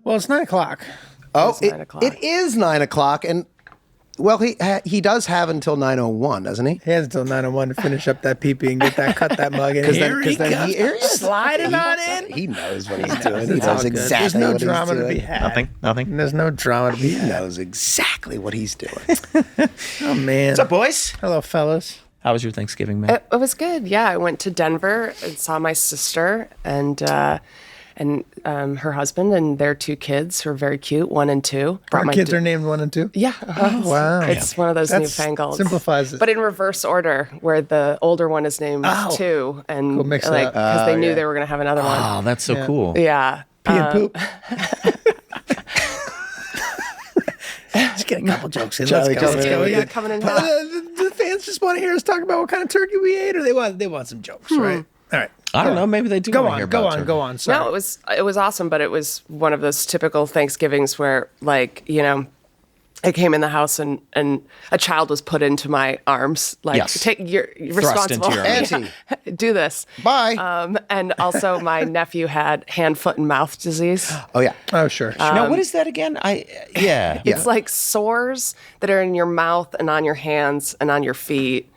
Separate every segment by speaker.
Speaker 1: Well, it's 9 o'clock.
Speaker 2: Oh,
Speaker 3: It's 9 o'clock.
Speaker 2: it is 9 o'clock, and well, he does have until 9:01, doesn't he?
Speaker 1: He has until 9:01 to finish up that pee-pee and cut that mug. And here he comes, sliding on in.
Speaker 2: He knows what he's doing. He
Speaker 1: It's all
Speaker 2: knows
Speaker 1: good.
Speaker 2: exactly
Speaker 1: There's no
Speaker 2: what
Speaker 1: drama
Speaker 2: he's
Speaker 1: to be
Speaker 2: doing.
Speaker 1: had.
Speaker 4: Nothing.
Speaker 1: There's no drama to be
Speaker 2: He
Speaker 1: had.
Speaker 2: knows exactly what he's doing.
Speaker 1: Oh, man.
Speaker 4: What's up, boys?
Speaker 1: Hello, fellas.
Speaker 4: How was your Thanksgiving, man?
Speaker 3: It was good. Yeah, I went to Denver and saw my sister and her husband and their 2 kids who are very cute, 1 and 2.
Speaker 1: Our kids are named 1 and 2?
Speaker 3: Yeah.
Speaker 1: Wow.
Speaker 3: It's one of those newfangled.
Speaker 1: Simplifies it.
Speaker 3: But in reverse order, where the older one is named 2, and
Speaker 1: Go mix it
Speaker 3: like
Speaker 1: up.
Speaker 3: because they knew they were going to have another one.
Speaker 4: Oh, that's so cool.
Speaker 3: Yeah.
Speaker 1: Pee and poop. Let's get a couple jokes in.
Speaker 2: Charlie,
Speaker 1: Let's
Speaker 2: coming
Speaker 1: go.
Speaker 2: in.
Speaker 3: Yeah, coming in.
Speaker 1: The fans just want to hear us talk about what kind of turkey we ate, or they want some jokes, right? All right.
Speaker 4: I don't know.Maybe they do.
Speaker 1: Go
Speaker 4: wanna
Speaker 1: on.
Speaker 4: hear
Speaker 1: Go
Speaker 4: about
Speaker 1: on.
Speaker 4: turkey.
Speaker 1: Go on. Sorry.
Speaker 3: No, it was awesome, but it was one of those typical Thanksgivings where, like, I came in the house and a child was put into my arms, like,
Speaker 4: Yes.
Speaker 3: you're
Speaker 4: Thrust
Speaker 3: responsible.
Speaker 4: into your arms.
Speaker 2: Auntie.
Speaker 3: Yeah, do this.
Speaker 2: Bye.
Speaker 3: And also my nephew had hand, foot, and mouth disease.
Speaker 2: Oh, yeah.
Speaker 1: Oh, sure.
Speaker 4: Now, what is that again? Yeah.
Speaker 3: It's like sores that are in your mouth and on your hands and on your feet.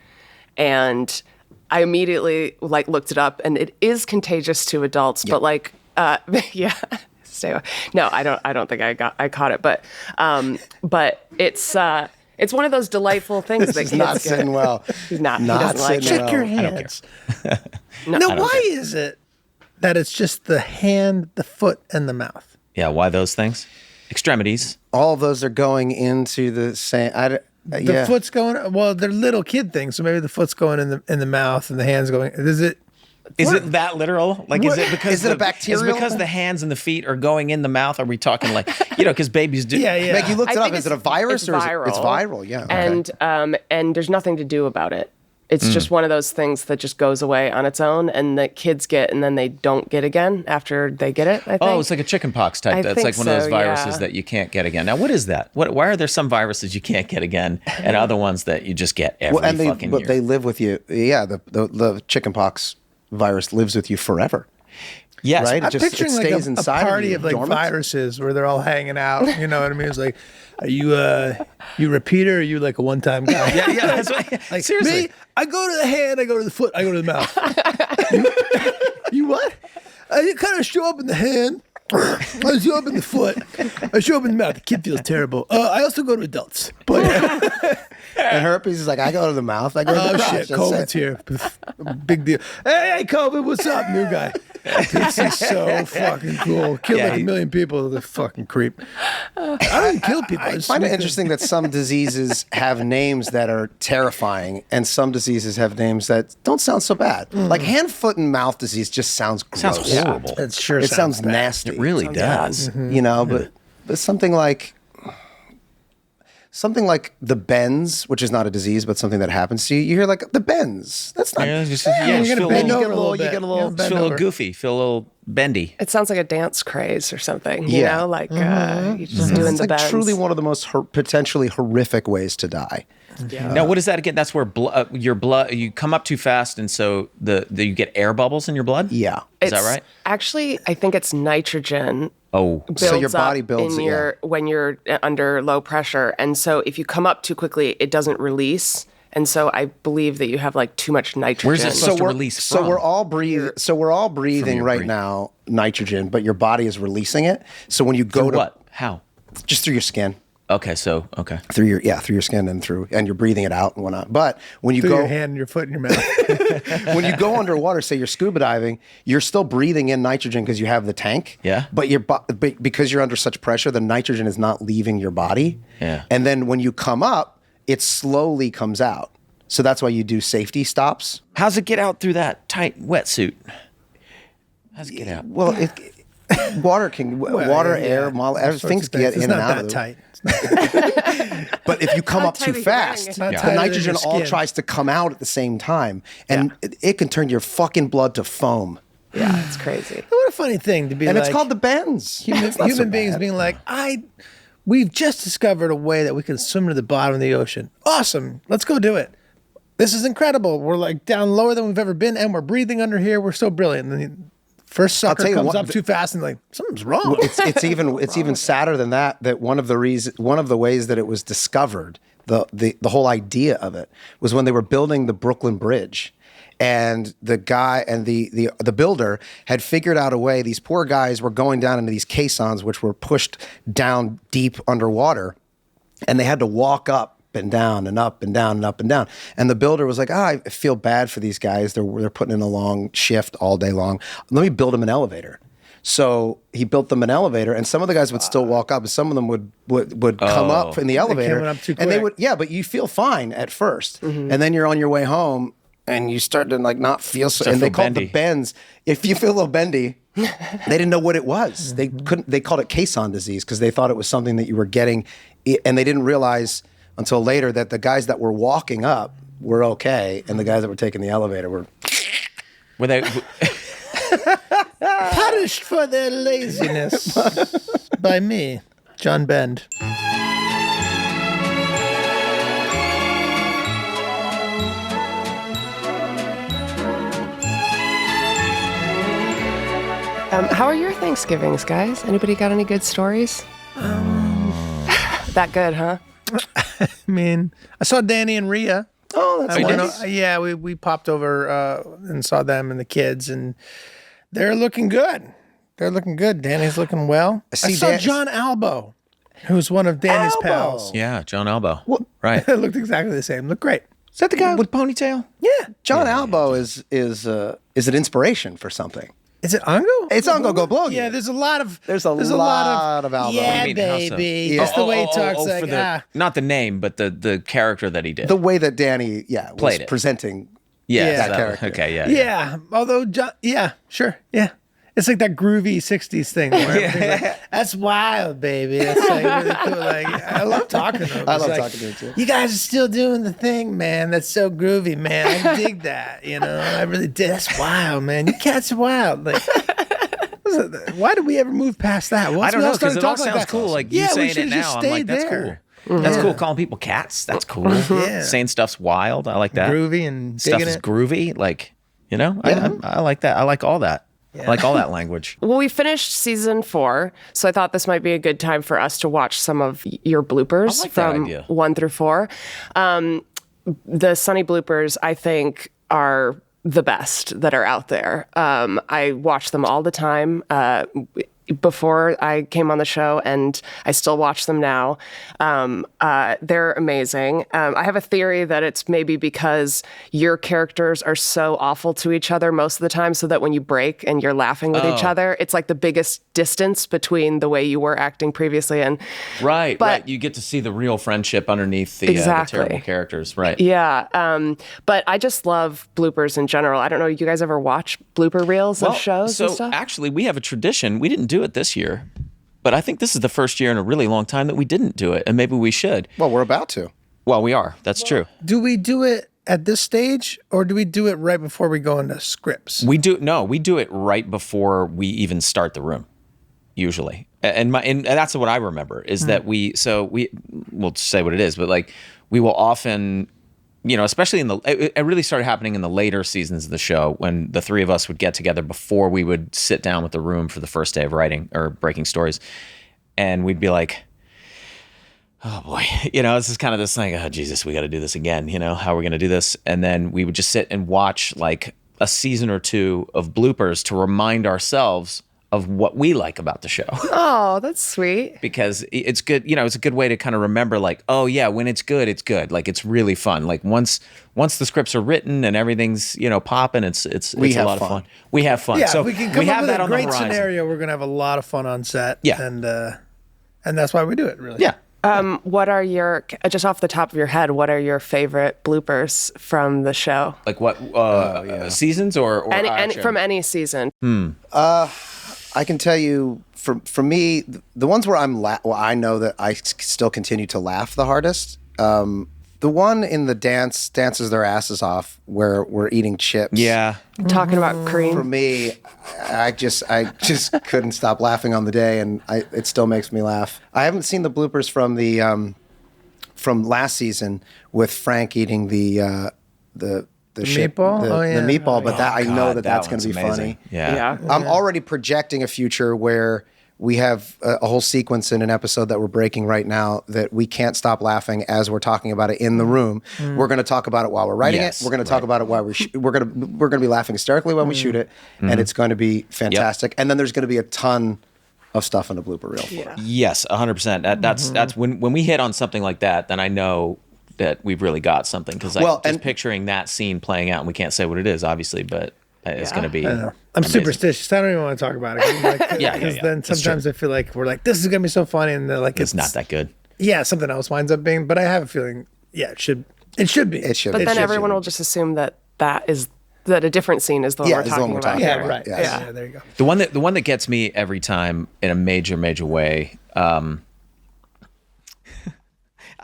Speaker 3: And I immediately looked it up, and it is contagious to adults, but yeah. Stay away. No, I don't think I caught it, but it's one of those delightful things that
Speaker 2: This is
Speaker 3: kids
Speaker 2: not
Speaker 3: get.
Speaker 2: sitting well.
Speaker 3: He's not. He
Speaker 2: Not
Speaker 3: doesn't like
Speaker 2: sitting
Speaker 3: it.
Speaker 2: well.
Speaker 1: Check your
Speaker 4: I don't
Speaker 1: hands.
Speaker 3: No,
Speaker 1: Now, why is it that it's just the hand, the foot, and the mouth?
Speaker 4: Yeah. Why those things? Extremities.
Speaker 2: All of those are going into the same.
Speaker 1: The foot's going. Well, they're little kid things, so maybe the foot's going in the mouth and the hands going. Is it?
Speaker 4: Is it that literal? Like, is it because
Speaker 2: Is it a bacterial
Speaker 4: Is it because
Speaker 2: thing?
Speaker 4: the hands and the feet are going in the mouth? Are we talking like, because babies do?
Speaker 1: Yeah.
Speaker 2: Meg, you looked it
Speaker 3: I
Speaker 2: up.
Speaker 3: think
Speaker 2: Is it a virus
Speaker 3: it's
Speaker 2: or
Speaker 3: viral.
Speaker 2: is it? It's viral? Yeah. Okay.
Speaker 3: And there's nothing to do about it. It's just one of those things that just goes away on its own, and that kids get, and then they don't get again after they get it. I think.
Speaker 4: Oh, it's like a chickenpox type.
Speaker 3: I
Speaker 4: That's
Speaker 3: think
Speaker 4: like one of those
Speaker 3: so,
Speaker 4: viruses
Speaker 3: yeah.
Speaker 4: that you can't get again. Now, what is that? Why are there some viruses you can't get again, and other ones that you just get every fucking year?
Speaker 2: They live with you. Yeah, the chickenpox virus lives with you forever.
Speaker 4: Yes,
Speaker 2: Right?
Speaker 1: I'm
Speaker 2: It
Speaker 1: picturing like
Speaker 2: stays
Speaker 1: a
Speaker 2: inside of
Speaker 1: party
Speaker 2: you,
Speaker 1: of like
Speaker 2: dormant.
Speaker 1: viruses where they're all hanging out. You know what I mean? It's like, are you a repeater? Or are you like a one-time guy?
Speaker 4: yeah. That's what,
Speaker 1: Like
Speaker 4: seriously.
Speaker 1: me, I go to the hand, I go to the foot, I go to the mouth. you what? I kind of show up in the hand. I show up in the foot. I show up in the mouth. The kid feels terrible. I also go to adults. But
Speaker 2: And herpes is like, I go to the mouth. I go to the
Speaker 1: oh
Speaker 2: crotch.
Speaker 1: shit,
Speaker 2: That's
Speaker 1: COVID's
Speaker 2: it.
Speaker 1: here. Big deal. Hey, COVID, what's up, new guy? This is so fucking cool. Killed
Speaker 4: Yeah,
Speaker 1: like a million people. The fucking creep. I don't kill people.
Speaker 2: I find it interesting that some diseases have names that are terrifying, and some diseases have names that don't sound so bad. Like hand, foot, and mouth disease just sounds gross.
Speaker 4: Sounds horrible.
Speaker 1: It sure
Speaker 2: It sounds
Speaker 1: bad.
Speaker 2: nasty.
Speaker 4: It really does.
Speaker 2: You know, but something like the bends, which is not a disease, but something that happens to you. You hear like the bends. That's not.
Speaker 4: Yeah, just,
Speaker 1: You're
Speaker 4: just
Speaker 1: gonna
Speaker 4: feel a
Speaker 1: bend
Speaker 4: little,
Speaker 1: over a little bit.
Speaker 2: You get a little-
Speaker 1: Bend
Speaker 4: feel a little
Speaker 1: over.
Speaker 4: goofy, feel a little bendy.
Speaker 3: It sounds like a dance craze or something. You
Speaker 2: Yeah.
Speaker 3: know, like you're just doing
Speaker 2: It's
Speaker 3: the
Speaker 2: like
Speaker 3: bends.
Speaker 2: truly one of the most potentially horrific ways to die.
Speaker 4: Now, what is that again? That's where your blood, you come up too fast, and so you get air bubbles in your blood?
Speaker 2: Yeah.
Speaker 4: Is that right?
Speaker 3: Actually, I think it's nitrogen.
Speaker 4: Oh,
Speaker 2: So your
Speaker 3: builds
Speaker 2: body
Speaker 3: up
Speaker 2: builds
Speaker 3: in
Speaker 2: it,
Speaker 3: your when you're under low pressure, and so if you come up too quickly, it doesn't release, and so I believe that you have like too much nitrogen.
Speaker 4: Where's it supposed to
Speaker 2: we're-
Speaker 4: release
Speaker 2: So
Speaker 4: from?
Speaker 2: we're all breathing. So we're all breathing
Speaker 4: your
Speaker 2: right
Speaker 4: breathing.
Speaker 2: now nitrogen, but your body is releasing it. So when you go to
Speaker 4: what? How?
Speaker 2: just through your skin,
Speaker 4: Okay, so, okay.
Speaker 2: through your skin and you're breathing it out and whatnot. But when you
Speaker 1: Through
Speaker 2: go
Speaker 1: your hand and your foot and your mouth.
Speaker 2: when you go underwater, say you're scuba diving, you're still breathing in nitrogen because you have the tank.
Speaker 4: Yeah.
Speaker 2: But because you're under such pressure, the nitrogen is not leaving your body.
Speaker 4: Yeah.
Speaker 2: And then when you come up, it slowly comes out. So that's why you do safety stops.
Speaker 4: How's it get out through that tight wetsuit? How's it get out?
Speaker 2: Well, water can water,
Speaker 1: yeah.
Speaker 2: air,
Speaker 1: All sorts
Speaker 2: things
Speaker 1: of things.
Speaker 2: get
Speaker 1: It's
Speaker 2: in
Speaker 1: not
Speaker 2: and out
Speaker 1: that
Speaker 2: of it.
Speaker 1: tight.
Speaker 2: But if you come up too
Speaker 3: tight are you
Speaker 2: fast,
Speaker 3: wearing?
Speaker 1: Not
Speaker 2: the
Speaker 1: tighter than
Speaker 2: nitrogen
Speaker 1: your
Speaker 2: all
Speaker 1: skin.
Speaker 2: tries to come out at the same time, and it can turn your fucking blood to foam.
Speaker 3: Yeah, it's crazy.
Speaker 1: What a funny thing to be
Speaker 2: And
Speaker 1: like.
Speaker 2: it's called the bends. It's not so
Speaker 1: Human beings
Speaker 2: bad.
Speaker 1: being like, we've just discovered a way that we can swim to the bottom of the ocean. Awesome. Let's go do it. This is incredible. We're like down lower than we've ever been, and we're breathing under here. We're so brilliant. And then First sucker
Speaker 2: tell you
Speaker 1: comes
Speaker 2: what,
Speaker 1: up too fast and like something's wrong.
Speaker 2: It's even sadder than that. That one of the ways that it was discovered, the whole idea of it was when they were building the Brooklyn Bridge, and the guy and the builder had figured out a way. These poor guys were going down into these caissons, which were pushed down deep underwater, and they had to walk up and down and up and down and up and down. And the builder was like, I feel bad for these guys. They're putting in a long shift all day long. Let me build them an elevator. So he built them an elevator, and some of the guys would still walk up, and some of them would come up in the elevator.
Speaker 1: came up too
Speaker 2: and they
Speaker 1: quick.
Speaker 2: would, but you feel fine at 1st, and then you're on your way home, and you start to like not feel so. And they
Speaker 4: feel
Speaker 2: called
Speaker 4: bendy.
Speaker 2: the bends. If you feel a little bendy, they didn't know what it was. They couldn't. They called it caisson disease because they thought it was something that you were getting, and they didn't realize until later that the guys that were walking up were okay, and the guys that were taking the elevator were.
Speaker 4: Were they?
Speaker 1: Punished for their laziness by me, John Bend.
Speaker 3: How are your Thanksgivings, guys? Anybody got any good stories? That good, huh?
Speaker 1: I mean, I saw Danny and Rhea.
Speaker 2: Oh, that's nice.
Speaker 1: Yeah, we popped over and saw them and the kids, and they're looking good. They're looking good. Danny's looking well. I saw John Albo, who's one of Danny's pals.
Speaker 4: Yeah, John Elbow. Right.
Speaker 1: It looked exactly the same. Looked great.
Speaker 2: Is that the guy
Speaker 4: With ponytail?
Speaker 1: Yeah.
Speaker 2: John Albo is an inspiration for something.
Speaker 1: Is it Ongo?
Speaker 2: It's Ongo Go Blow.
Speaker 1: Yeah, there's a lot of
Speaker 2: There's a lot of Albo.
Speaker 1: Yeah,
Speaker 4: What do you mean, how so?
Speaker 1: baby. That's the way he talks.
Speaker 4: for the, not the name, but the character that he did.
Speaker 2: The way that Danny, was
Speaker 4: Played it.
Speaker 2: presenting.
Speaker 4: yeah,
Speaker 2: that character.
Speaker 4: Okay, yeah.
Speaker 1: Yeah. Although, yeah, sure. Yeah. It's like that groovy 60s thing. Where everything's like, that's wild, baby. It's like really cool. Like, I love talking to him.
Speaker 2: I
Speaker 1: It's
Speaker 2: love
Speaker 1: like,
Speaker 2: talking to him too.
Speaker 1: You guys are still doing the thing, man. That's so groovy, man. I dig that. I really did. That's wild, man. You cats are wild. Like, why did we ever move past that?
Speaker 4: I don't know, because it all
Speaker 1: talking
Speaker 4: sounds cool. Like you
Speaker 1: yeah, we
Speaker 4: saying it
Speaker 1: should've just
Speaker 4: now, I'm like,
Speaker 1: stayed
Speaker 4: that's
Speaker 1: there.
Speaker 4: cool. That's
Speaker 1: Yeah.
Speaker 4: cool. Calling people cats, that's cool.
Speaker 1: Yeah.
Speaker 4: Saying stuff's wild, I like that.
Speaker 1: Groovy and
Speaker 4: Stuff
Speaker 1: digging
Speaker 4: is
Speaker 1: it.
Speaker 4: groovy, like I like that. I like all that. I like all that language.
Speaker 3: Well, we finished season 4, so I thought this might be a good time for us to watch some of your bloopers
Speaker 4: I like that
Speaker 3: from
Speaker 4: idea.
Speaker 3: 1 through 4. The Sunny bloopers, I think, are the best that are out there. I watch them all the time. Before I came on the show, and I still watch them now. They're amazing. I have a theory that it's maybe because your characters are so awful to each other most of the time, so that when you break and you're laughing with each other, it's like the biggest distance between the way you were acting previously and
Speaker 4: Right,
Speaker 3: But-
Speaker 4: right. You get to see the real friendship underneath the
Speaker 3: Exactly.
Speaker 4: terrible characters. Right.
Speaker 3: yeah. But I just love bloopers in general. I don't know. You guys ever watch blooper reels of shows
Speaker 4: so
Speaker 3: and stuff?
Speaker 4: actually, we have a tradition. We didn't do it this year, but I think this is the first year in a really long time that we didn't do it, and maybe we should.
Speaker 2: Well, we're about to.
Speaker 4: Well, we are. That's true.
Speaker 1: Do we do it at this stage, or do we do it right before we go into scripts?
Speaker 4: We do it right before we even start the room, usually. And that's what I remember is that we'll say what it is, but like we will often, especially it really started happening in the later seasons of the show when the three of us would get together before we would sit down with the room for the first day of writing or breaking stories, and we'd be like, oh boy, this is kind of this thing. Oh Jesus, we got to do this again. How are we going to do this? And then we would just sit and watch like a season or two of bloopers to remind ourselves of what we like about the show.
Speaker 3: Oh, that's sweet.
Speaker 4: Because it's good, it's a good way to kind of remember like, oh yeah, when it's good, it's good. Like it's really fun. Like once the scripts are written and everything's, popping, it's a lot of fun. We have fun.
Speaker 1: Yeah,
Speaker 4: So
Speaker 1: if we can come up
Speaker 4: have
Speaker 1: with
Speaker 4: that
Speaker 1: a
Speaker 4: on the
Speaker 1: great
Speaker 4: horizon.
Speaker 1: scenario, we're gonna have a lot of fun on set.
Speaker 4: Yeah.
Speaker 1: And that's why we do it, really.
Speaker 4: Yeah.
Speaker 3: What are just off the top of your head, what are your favorite bloopers from the show?
Speaker 4: Like what seasons or
Speaker 3: And
Speaker 4: action?
Speaker 3: from any season.
Speaker 2: I can tell you, for me, the ones where I know that I still continue to laugh the hardest. The one in the dances their asses off where we're eating chips.
Speaker 4: Yeah.
Speaker 3: Talking about cream.
Speaker 2: For me, I just couldn't stop laughing on the day, and it still makes me laugh. I haven't seen the bloopers from the from last season with Frank eating the the ship,
Speaker 1: meatball?
Speaker 2: the meatball. But that I know
Speaker 4: God,
Speaker 2: that's going
Speaker 4: one's
Speaker 2: to be
Speaker 4: amazing.
Speaker 2: funny.
Speaker 4: Yeah.
Speaker 2: I'm already projecting a future where we have a whole sequence in an episode that we're breaking right now that we can't stop laughing as we're talking about it in the room. We're going to talk about it while we're writing
Speaker 4: Yes,
Speaker 2: it. We're going to talk about it while we're going to be laughing hysterically when we shoot it, and it's going to be fantastic. And then there's going to be a ton of stuff in the blooper reel for it.
Speaker 4: Yes, 100%. That's when we hit on something like that, then I know that we've really got something, because just picturing that scene playing out, and we can't say what it is, obviously, but it's going to be.
Speaker 1: I'm superstitious. I don't even want to talk about it. Like,
Speaker 4: Yeah.
Speaker 1: Because then sometimes I feel like we're like, this is gonna be so funny, and they're like,
Speaker 4: It's not that good.
Speaker 1: Yeah, something else winds up being. But I have a feeling, it should be.
Speaker 2: It should.
Speaker 3: But then everyone will just assume that a different scene is the one we're
Speaker 2: it's the one
Speaker 3: talking
Speaker 2: we're
Speaker 3: about.
Speaker 2: talking
Speaker 1: Yeah,
Speaker 2: about.
Speaker 1: right.
Speaker 2: Yes.
Speaker 1: Yeah, there you go.
Speaker 4: The one that gets me every time in a major way.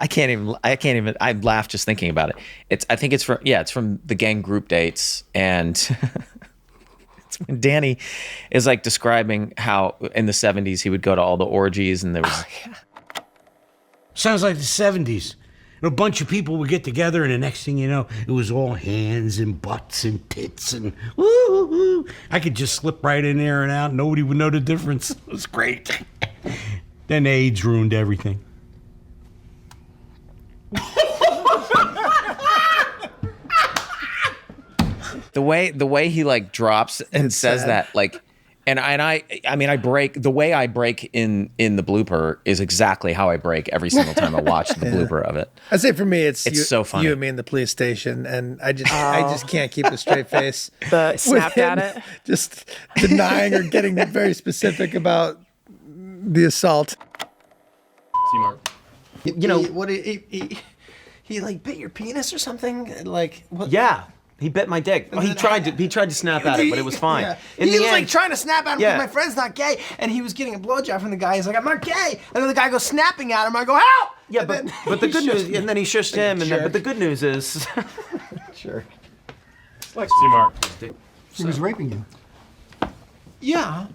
Speaker 4: I can't even. I laugh just thinking about it. I think it's from the gang group dates, and it's when Danny is like describing how in the 70s he would go to all the orgies, and there was.
Speaker 5: Sounds like the 70s. A bunch of people would get together, and the next thing you know, it was all hands and butts and tits and woo. I could just slip right in there and out. Nobody would know the difference. It was great. Then AIDS ruined everything.
Speaker 4: The way he like drops and says
Speaker 1: sad.
Speaker 4: that, like, I mean I break the way I break in the blooper is exactly how I break every single time I watch the blooper of it.
Speaker 1: I'd say for me, it's
Speaker 4: so funny.
Speaker 1: you and me in the police station, and I just can't keep a straight face.
Speaker 3: The
Speaker 1: with
Speaker 3: snapped
Speaker 1: him
Speaker 3: at it.
Speaker 1: just denying or getting very specific about the assault.
Speaker 6: You know,
Speaker 7: What he like bit your penis or something? Like what?
Speaker 6: yeah, he bit my dick. Well, he tried to snap at it, but it was fine.
Speaker 7: Yeah.
Speaker 6: In
Speaker 7: He
Speaker 6: the
Speaker 7: was
Speaker 6: end,
Speaker 7: like trying to snap at him
Speaker 6: Yeah.
Speaker 7: because my friend's not gay, and he was getting a blowjob from the guy. He's like, I'm not gay, and then the guy goes snapping at him. I go, help!
Speaker 6: yeah,
Speaker 7: And
Speaker 6: but
Speaker 7: then
Speaker 6: but the
Speaker 7: he
Speaker 6: good
Speaker 7: shushed
Speaker 6: news,
Speaker 7: me.
Speaker 6: and then he shushed him, and then, but the good news is,
Speaker 7: Sure.
Speaker 8: He was raping you.
Speaker 7: Yeah.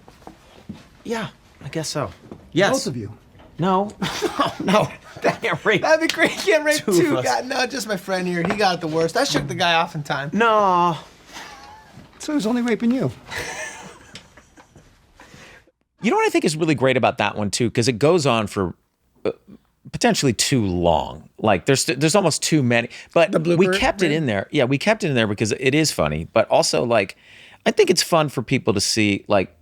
Speaker 6: yeah, I guess so. Yes.
Speaker 8: Both of you.
Speaker 6: No,
Speaker 7: No.
Speaker 6: can't rape.
Speaker 7: That'd be great. You can't rape
Speaker 6: Two of
Speaker 7: two
Speaker 6: us.
Speaker 7: guys. No, just my friend here. He got it the worst. I shook the guy off in time.
Speaker 6: No.
Speaker 8: So he was only raping you.
Speaker 4: You know what I think is really great about that one too, because it goes on for potentially too long. Like there's almost too many. But we
Speaker 1: blooper
Speaker 4: kept it in there. Yeah, we kept it in there because it is funny. But also, like, I think it's fun for people to see, like,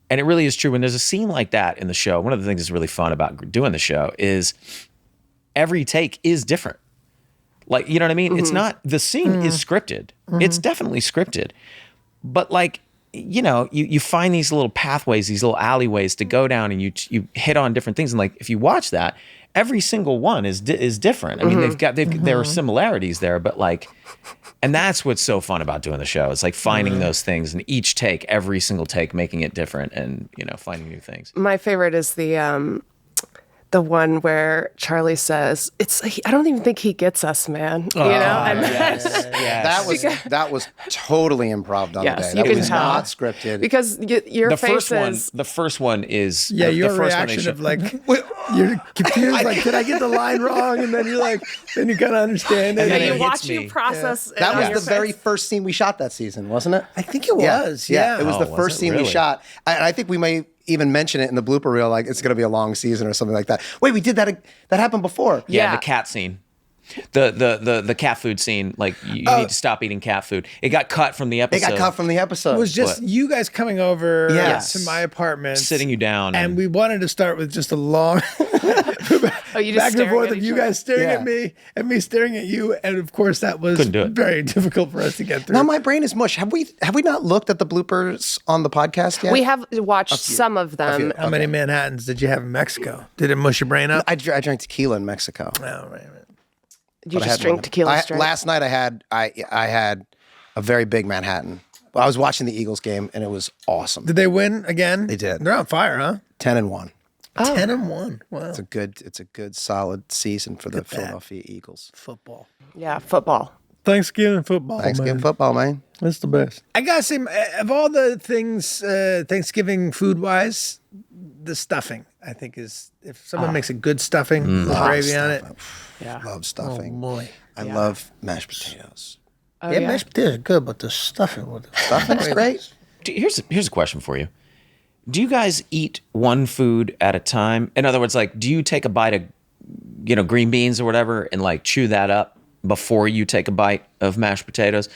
Speaker 4: and it really is true when there's a scene like that in the show. One of the things that's really fun about doing the show is every take is different. Like, you know what I mean? It's not, the scene is scripted. It's definitely scripted. But like, you know, you find these little pathways, these little alleyways to go down, and you hit on different things. And like, if you watch that, every single one is different. I mean, there are similarities there, but like, and that's what's so fun about doing the show. It's like finding those things, and each take, every single take, making it different, and you know, finding new things.
Speaker 3: My favorite is the one where Charlie says, I don't even think he gets us, man. You know? And
Speaker 2: That was totally improv on
Speaker 3: Yes,
Speaker 2: the
Speaker 3: you
Speaker 2: day. That
Speaker 3: can
Speaker 2: was
Speaker 3: tell.
Speaker 2: not scripted.
Speaker 3: because your
Speaker 4: The
Speaker 3: faces.
Speaker 4: first one is
Speaker 1: Yeah,
Speaker 4: the
Speaker 1: your
Speaker 4: first one they
Speaker 1: reaction
Speaker 4: show-
Speaker 1: of like, you're confused, like, did I get the line wrong? And then you're like, then you kind of understand it.
Speaker 4: And then
Speaker 3: you
Speaker 4: it hits
Speaker 3: watch
Speaker 4: me.
Speaker 3: you process. it
Speaker 2: That
Speaker 3: on your
Speaker 2: was the very
Speaker 3: face.
Speaker 2: first scene we shot that season, wasn't it?
Speaker 1: I think it was, yeah.
Speaker 2: It was the
Speaker 4: Oh, was
Speaker 2: first
Speaker 4: it
Speaker 2: scene we
Speaker 4: really?
Speaker 2: shot. I think we may even mention it in the blooper reel, like it's going to be a long season or something like that. Wait, we did that. That happened before.
Speaker 4: Yeah,
Speaker 3: Yeah.
Speaker 4: the cat scene. The cat food scene, like you need to stop eating cat food. It got cut from the
Speaker 2: It
Speaker 4: episode.
Speaker 2: got cut from the episode.
Speaker 1: It was just
Speaker 4: What?
Speaker 1: you guys coming over
Speaker 2: Yes.
Speaker 1: to my apartment,
Speaker 4: sitting you down,
Speaker 1: and we wanted to start with just a long
Speaker 3: You just
Speaker 1: back and
Speaker 3: staring
Speaker 1: forth
Speaker 3: at
Speaker 1: of
Speaker 3: each
Speaker 1: you
Speaker 3: other.
Speaker 1: guys staring
Speaker 2: Yeah.
Speaker 1: at me and me staring at you, and of course that was
Speaker 4: Couldn't do it.
Speaker 1: very difficult for us to get through.
Speaker 2: Now my brain is mush. Have we not looked at the bloopers on the podcast yet?
Speaker 3: We have watched some of them.
Speaker 1: How many Manhattans did you have in Mexico? Did it mush your brain up?
Speaker 2: I drank tequila in Mexico.
Speaker 1: Oh, right.
Speaker 3: You
Speaker 2: But I
Speaker 3: just
Speaker 2: had
Speaker 3: drink
Speaker 2: one.
Speaker 3: tequila straight.
Speaker 2: Last night I had a very big Manhattan. I was watching the Eagles game and it was awesome.
Speaker 1: Did they win again?
Speaker 2: They did.
Speaker 1: They're on fire, huh?
Speaker 2: 10-1.
Speaker 1: 10-1. Wow.
Speaker 2: It's a good solid season for the Philadelphia Eagles.
Speaker 1: Football.
Speaker 3: Yeah, football.
Speaker 1: Thanksgiving football.
Speaker 2: Thanksgiving
Speaker 1: man.
Speaker 2: football, man.
Speaker 1: That's the best. I gotta say, of all the things, Thanksgiving food wise, the stuffing I think is, if someone makes a good stuffing with gravy on it.
Speaker 3: Yeah.
Speaker 2: Love stuffing.
Speaker 1: Oh boy.
Speaker 2: I love mashed potatoes.
Speaker 3: Oh,
Speaker 1: Yeah, mashed potatoes are good, but the stuffing with the
Speaker 2: Stuffing's great.
Speaker 4: Here's a question for you. Do you guys eat one food at a time? In other words, like, do you take a bite of, green beans or whatever and like chew that up before you take a bite of mashed potatoes?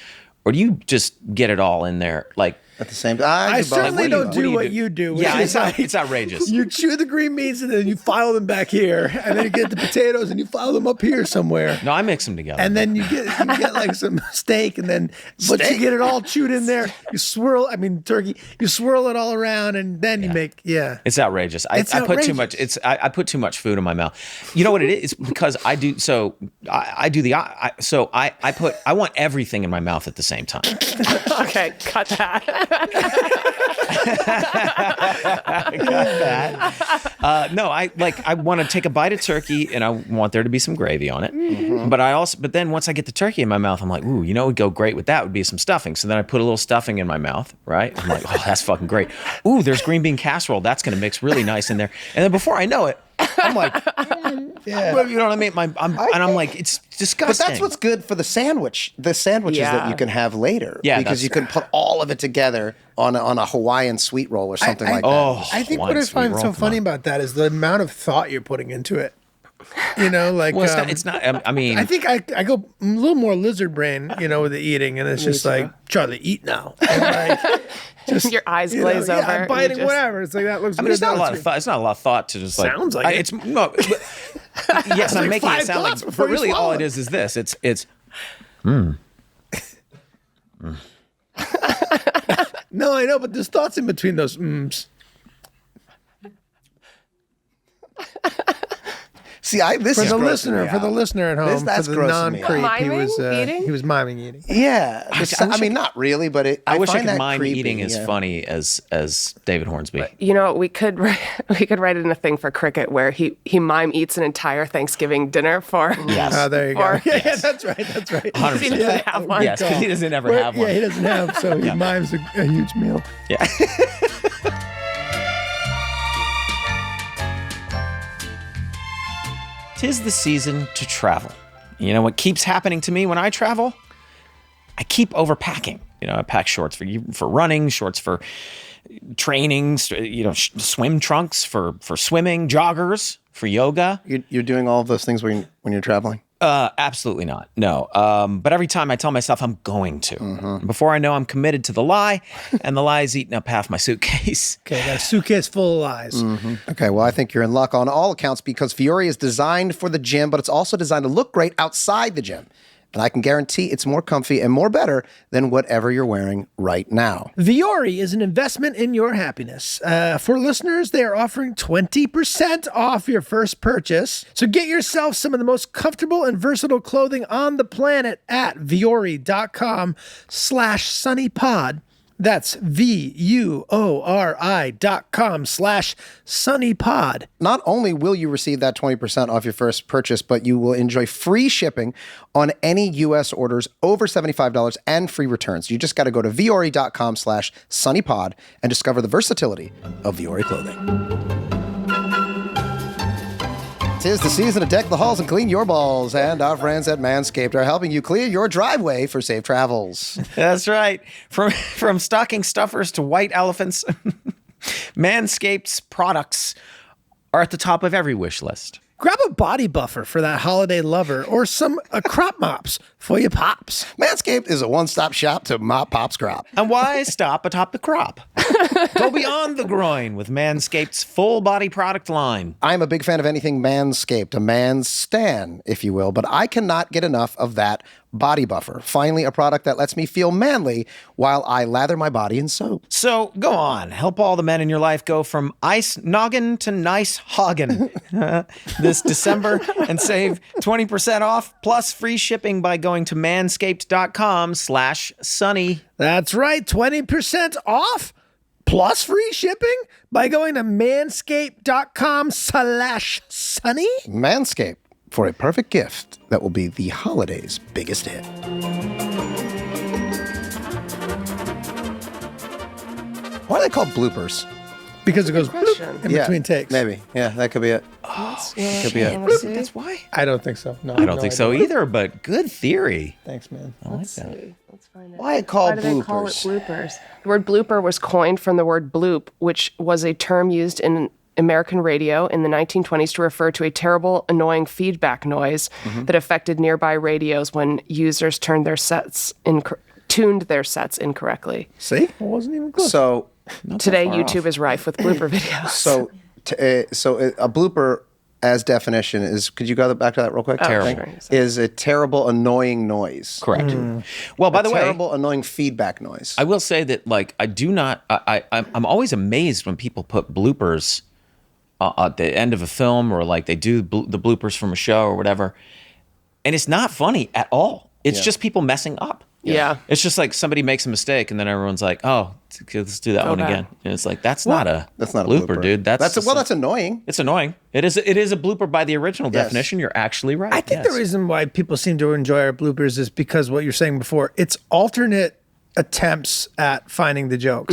Speaker 4: Or do you just get it all in there? Like,
Speaker 2: At the same time,
Speaker 1: I certainly don't do what you do.
Speaker 4: yeah,
Speaker 1: which is like,
Speaker 4: it's outrageous.
Speaker 1: you chew the green beans and then you file them back here, and then you get the potatoes and you file them up here somewhere.
Speaker 4: No, I mix them together.
Speaker 1: And then you get like some steak, and then but you get it all chewed in there. You swirl, turkey. You swirl it all around, and then you make
Speaker 4: It's outrageous. I put too much. I put too much food in my mouth. You know what it is? It's because I do. So I do the. I want everything in my mouth at the same time.
Speaker 3: Okay, cut that.
Speaker 4: No, I want to take a bite of turkey and I want there to be some gravy on it. Mm-hmm. But then once I get the turkey in my mouth, I'm like, ooh, what would go great with that would be some stuffing. So then I put a little stuffing in my mouth, right? I'm like, oh, that's fucking great. Ooh, there's green bean casserole. That's going to mix really nice in there. And then before I know it, I'm like, well, you know what I mean? I'm like, it's disgusting.
Speaker 2: But that's what's good for the sandwiches that you can have later.
Speaker 4: Yeah,
Speaker 2: because you can put all of it together on a Hawaiian sweet roll or something like that.
Speaker 4: Oh,
Speaker 1: I think what I find so funny about that is the amount of thought you're putting into it. Like,
Speaker 4: well, it's not. I mean,
Speaker 1: I think I go a little more lizard brain, with the eating, and it's just like, Charlie, eat now. And like, just
Speaker 3: your eyes glaze over.
Speaker 1: I'm biting whatever. It's like that looks.
Speaker 4: It's not a lot of thought. It's not a lot of thought to just like.
Speaker 1: Sounds like
Speaker 4: it's no. Yes, I'm making it sound like. But really, all it is this. It's.
Speaker 1: No, I know, but there's thoughts in between those mms.
Speaker 2: See, this
Speaker 1: For
Speaker 2: is
Speaker 1: the
Speaker 2: grossing me
Speaker 1: listener at home,
Speaker 2: that's
Speaker 1: for the
Speaker 2: grossing me out.
Speaker 1: non-creep, he was miming eating.
Speaker 2: Yeah, I mean, not really, but
Speaker 4: I wish I
Speaker 2: find
Speaker 4: could
Speaker 2: that
Speaker 4: mime
Speaker 2: creepy,
Speaker 4: eating as funny as David Hornsby.
Speaker 3: We could write in a thing for Cricket where he mime eats an entire Thanksgiving dinner for.
Speaker 4: Yes.
Speaker 1: Oh, there you go. Yeah, that's right.
Speaker 3: 100%. He doesn't have one.
Speaker 4: Yes, because he doesn't ever have one.
Speaker 1: Yeah, he doesn't have, so he mimes a huge meal.
Speaker 4: Yeah. Tis the season to travel. You know what keeps happening to me when I travel? I keep overpacking. I pack shorts for running, shorts for training, swim trunks for swimming, joggers for yoga.
Speaker 2: You're doing all of those things when you're traveling?
Speaker 4: Absolutely not. No. But every time I tell myself I'm going to. Mm-hmm. Before I know I'm committed to the lie, and the lie is eating up half my suitcase.
Speaker 1: Okay, I got a suitcase full of lies.
Speaker 2: Mm-hmm. Okay, well, I think you're in luck on all accounts because Fiore is designed for the gym, but it's also designed to look great outside the gym. And I can guarantee it's more comfy and more better than whatever you're wearing right now.
Speaker 1: Viore is an investment in your happiness. For listeners, they are offering 20% off your first purchase. So get yourself some of the most comfortable and versatile clothing on the planet at Viore.com/sunnypod. That's VUORI.com/sunnypod.
Speaker 2: Not only will you receive that 20% off your first purchase, but you will enjoy free shipping on any U.S. orders over $75 and free returns. You just got to go to Viore.com/sunnypod and discover the versatility of Viore clothing. Tis the season to deck the halls and clean your balls, and our friends at Manscaped are helping you clear your driveway for safe travels.
Speaker 4: That's right. From stocking stuffers to white elephants, Manscaped's products are at the top of every wish list.
Speaker 1: Grab a body buffer for that holiday lover or some crop mops for your pops.
Speaker 2: Manscaped is a one-stop shop to mop Pop's crop.
Speaker 4: And why stop atop the crop? Go beyond the groin with Manscaped's full body product line.
Speaker 2: I'm a big fan of anything Manscaped, a man's stan, if you will, but I cannot get enough of that body buffer. Finally, a product that lets me feel manly while I lather my body in soap.
Speaker 4: So go on, help all the men in your life go from ice noggin to nice hoggin this December and save 20% off plus free shipping by going to manscaped.com/sunny.
Speaker 1: That's right, 20% off plus free shipping by going to manscaped.com/sunny.
Speaker 2: Manscaped, for a perfect gift that will be the holidays' biggest hit. Why are they called bloopers?
Speaker 1: Because it goes
Speaker 3: question.
Speaker 1: bloop in between takes.
Speaker 2: Maybe. Yeah, that could be it. Could be it.
Speaker 4: That's why.
Speaker 1: I don't think so. No,
Speaker 4: I don't think so either, but good theory.
Speaker 1: Thanks, man.
Speaker 4: I like that.
Speaker 3: Let's find out.
Speaker 2: Why called
Speaker 3: Why do they call it
Speaker 2: bloopers?
Speaker 3: bloopers? The word blooper was coined from the word bloop, which was a term used in American radio in the 1920s to refer to a terrible, annoying feedback noise that affected nearby radios when users tuned their sets incorrectly.
Speaker 1: See? It wasn't even close.
Speaker 2: So,
Speaker 3: Today, YouTube is rife with blooper videos.
Speaker 2: so a blooper, as definition, is. Could you go back to that real quick?
Speaker 4: Terrible.
Speaker 3: Sure.
Speaker 2: Is a terrible, annoying noise.
Speaker 4: Correct. Well, by the way,
Speaker 2: terrible, annoying feedback noise.
Speaker 4: I will say that, like, I do not. I'm always amazed when people put bloopers at the end of a film, or like they do the bloopers from a show or whatever, and it's not funny at all. It's just people messing up.
Speaker 3: Yeah.
Speaker 4: It's just like somebody makes a mistake, and then everyone's like, "Oh, let's do that one
Speaker 3: bad.
Speaker 4: again." And it's like that's not a
Speaker 2: blooper,
Speaker 4: dude. That's
Speaker 2: annoying.
Speaker 4: It's annoying. It is a blooper by the original definition. You're actually right.
Speaker 1: I think the reason why people seem to enjoy our bloopers is because what you're saying before, it's alternate attempts at finding the joke.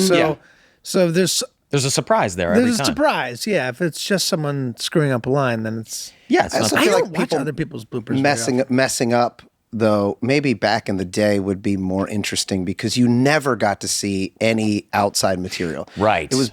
Speaker 1: So there's
Speaker 4: there's a surprise there every
Speaker 1: a
Speaker 4: time.
Speaker 1: surprise. Yeah, if it's just someone screwing up a line, then it's
Speaker 4: Yeah, it's not
Speaker 2: I
Speaker 1: I
Speaker 2: feel
Speaker 1: don't
Speaker 2: like
Speaker 1: watch
Speaker 2: people
Speaker 1: other people's bloopers. very often.
Speaker 2: messing up, though, maybe back in the day would be more interesting because you never got to see any outside material.
Speaker 4: Right.
Speaker 2: It was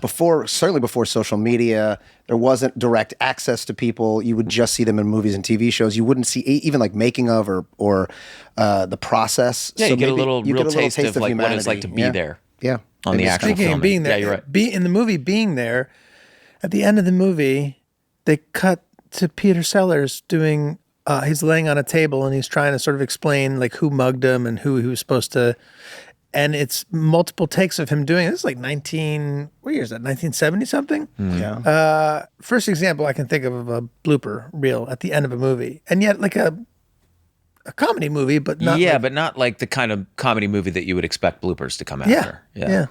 Speaker 2: certainly before social media. There wasn't direct access to people. You would just see them in movies and TV shows. You wouldn't see even like making of or the process.
Speaker 4: Yeah,
Speaker 2: So
Speaker 4: you get a
Speaker 2: maybe
Speaker 4: little
Speaker 2: you
Speaker 4: real
Speaker 2: get a little
Speaker 4: taste of like what it's like to be
Speaker 2: humanity.
Speaker 4: there.
Speaker 2: Yeah.
Speaker 4: On the
Speaker 2: Maybe
Speaker 4: actual
Speaker 1: Speaking
Speaker 4: filming.
Speaker 1: of being there,
Speaker 4: Yeah, you're right.
Speaker 1: in the movie being there, at the end of the movie, they cut to Peter Sellers doing. He's laying on a table and he's trying to sort of explain like who mugged him and who he was supposed to. And it's multiple takes of him doing it. This is like 1970 something.
Speaker 2: Yeah.
Speaker 1: First example I can think of a blooper reel at the end of a movie, and yet like a comedy movie, but not.
Speaker 4: Yeah,
Speaker 1: like,
Speaker 4: but not like the kind of comedy movie that you would expect bloopers to come
Speaker 1: yeah,
Speaker 4: after.
Speaker 1: yeah.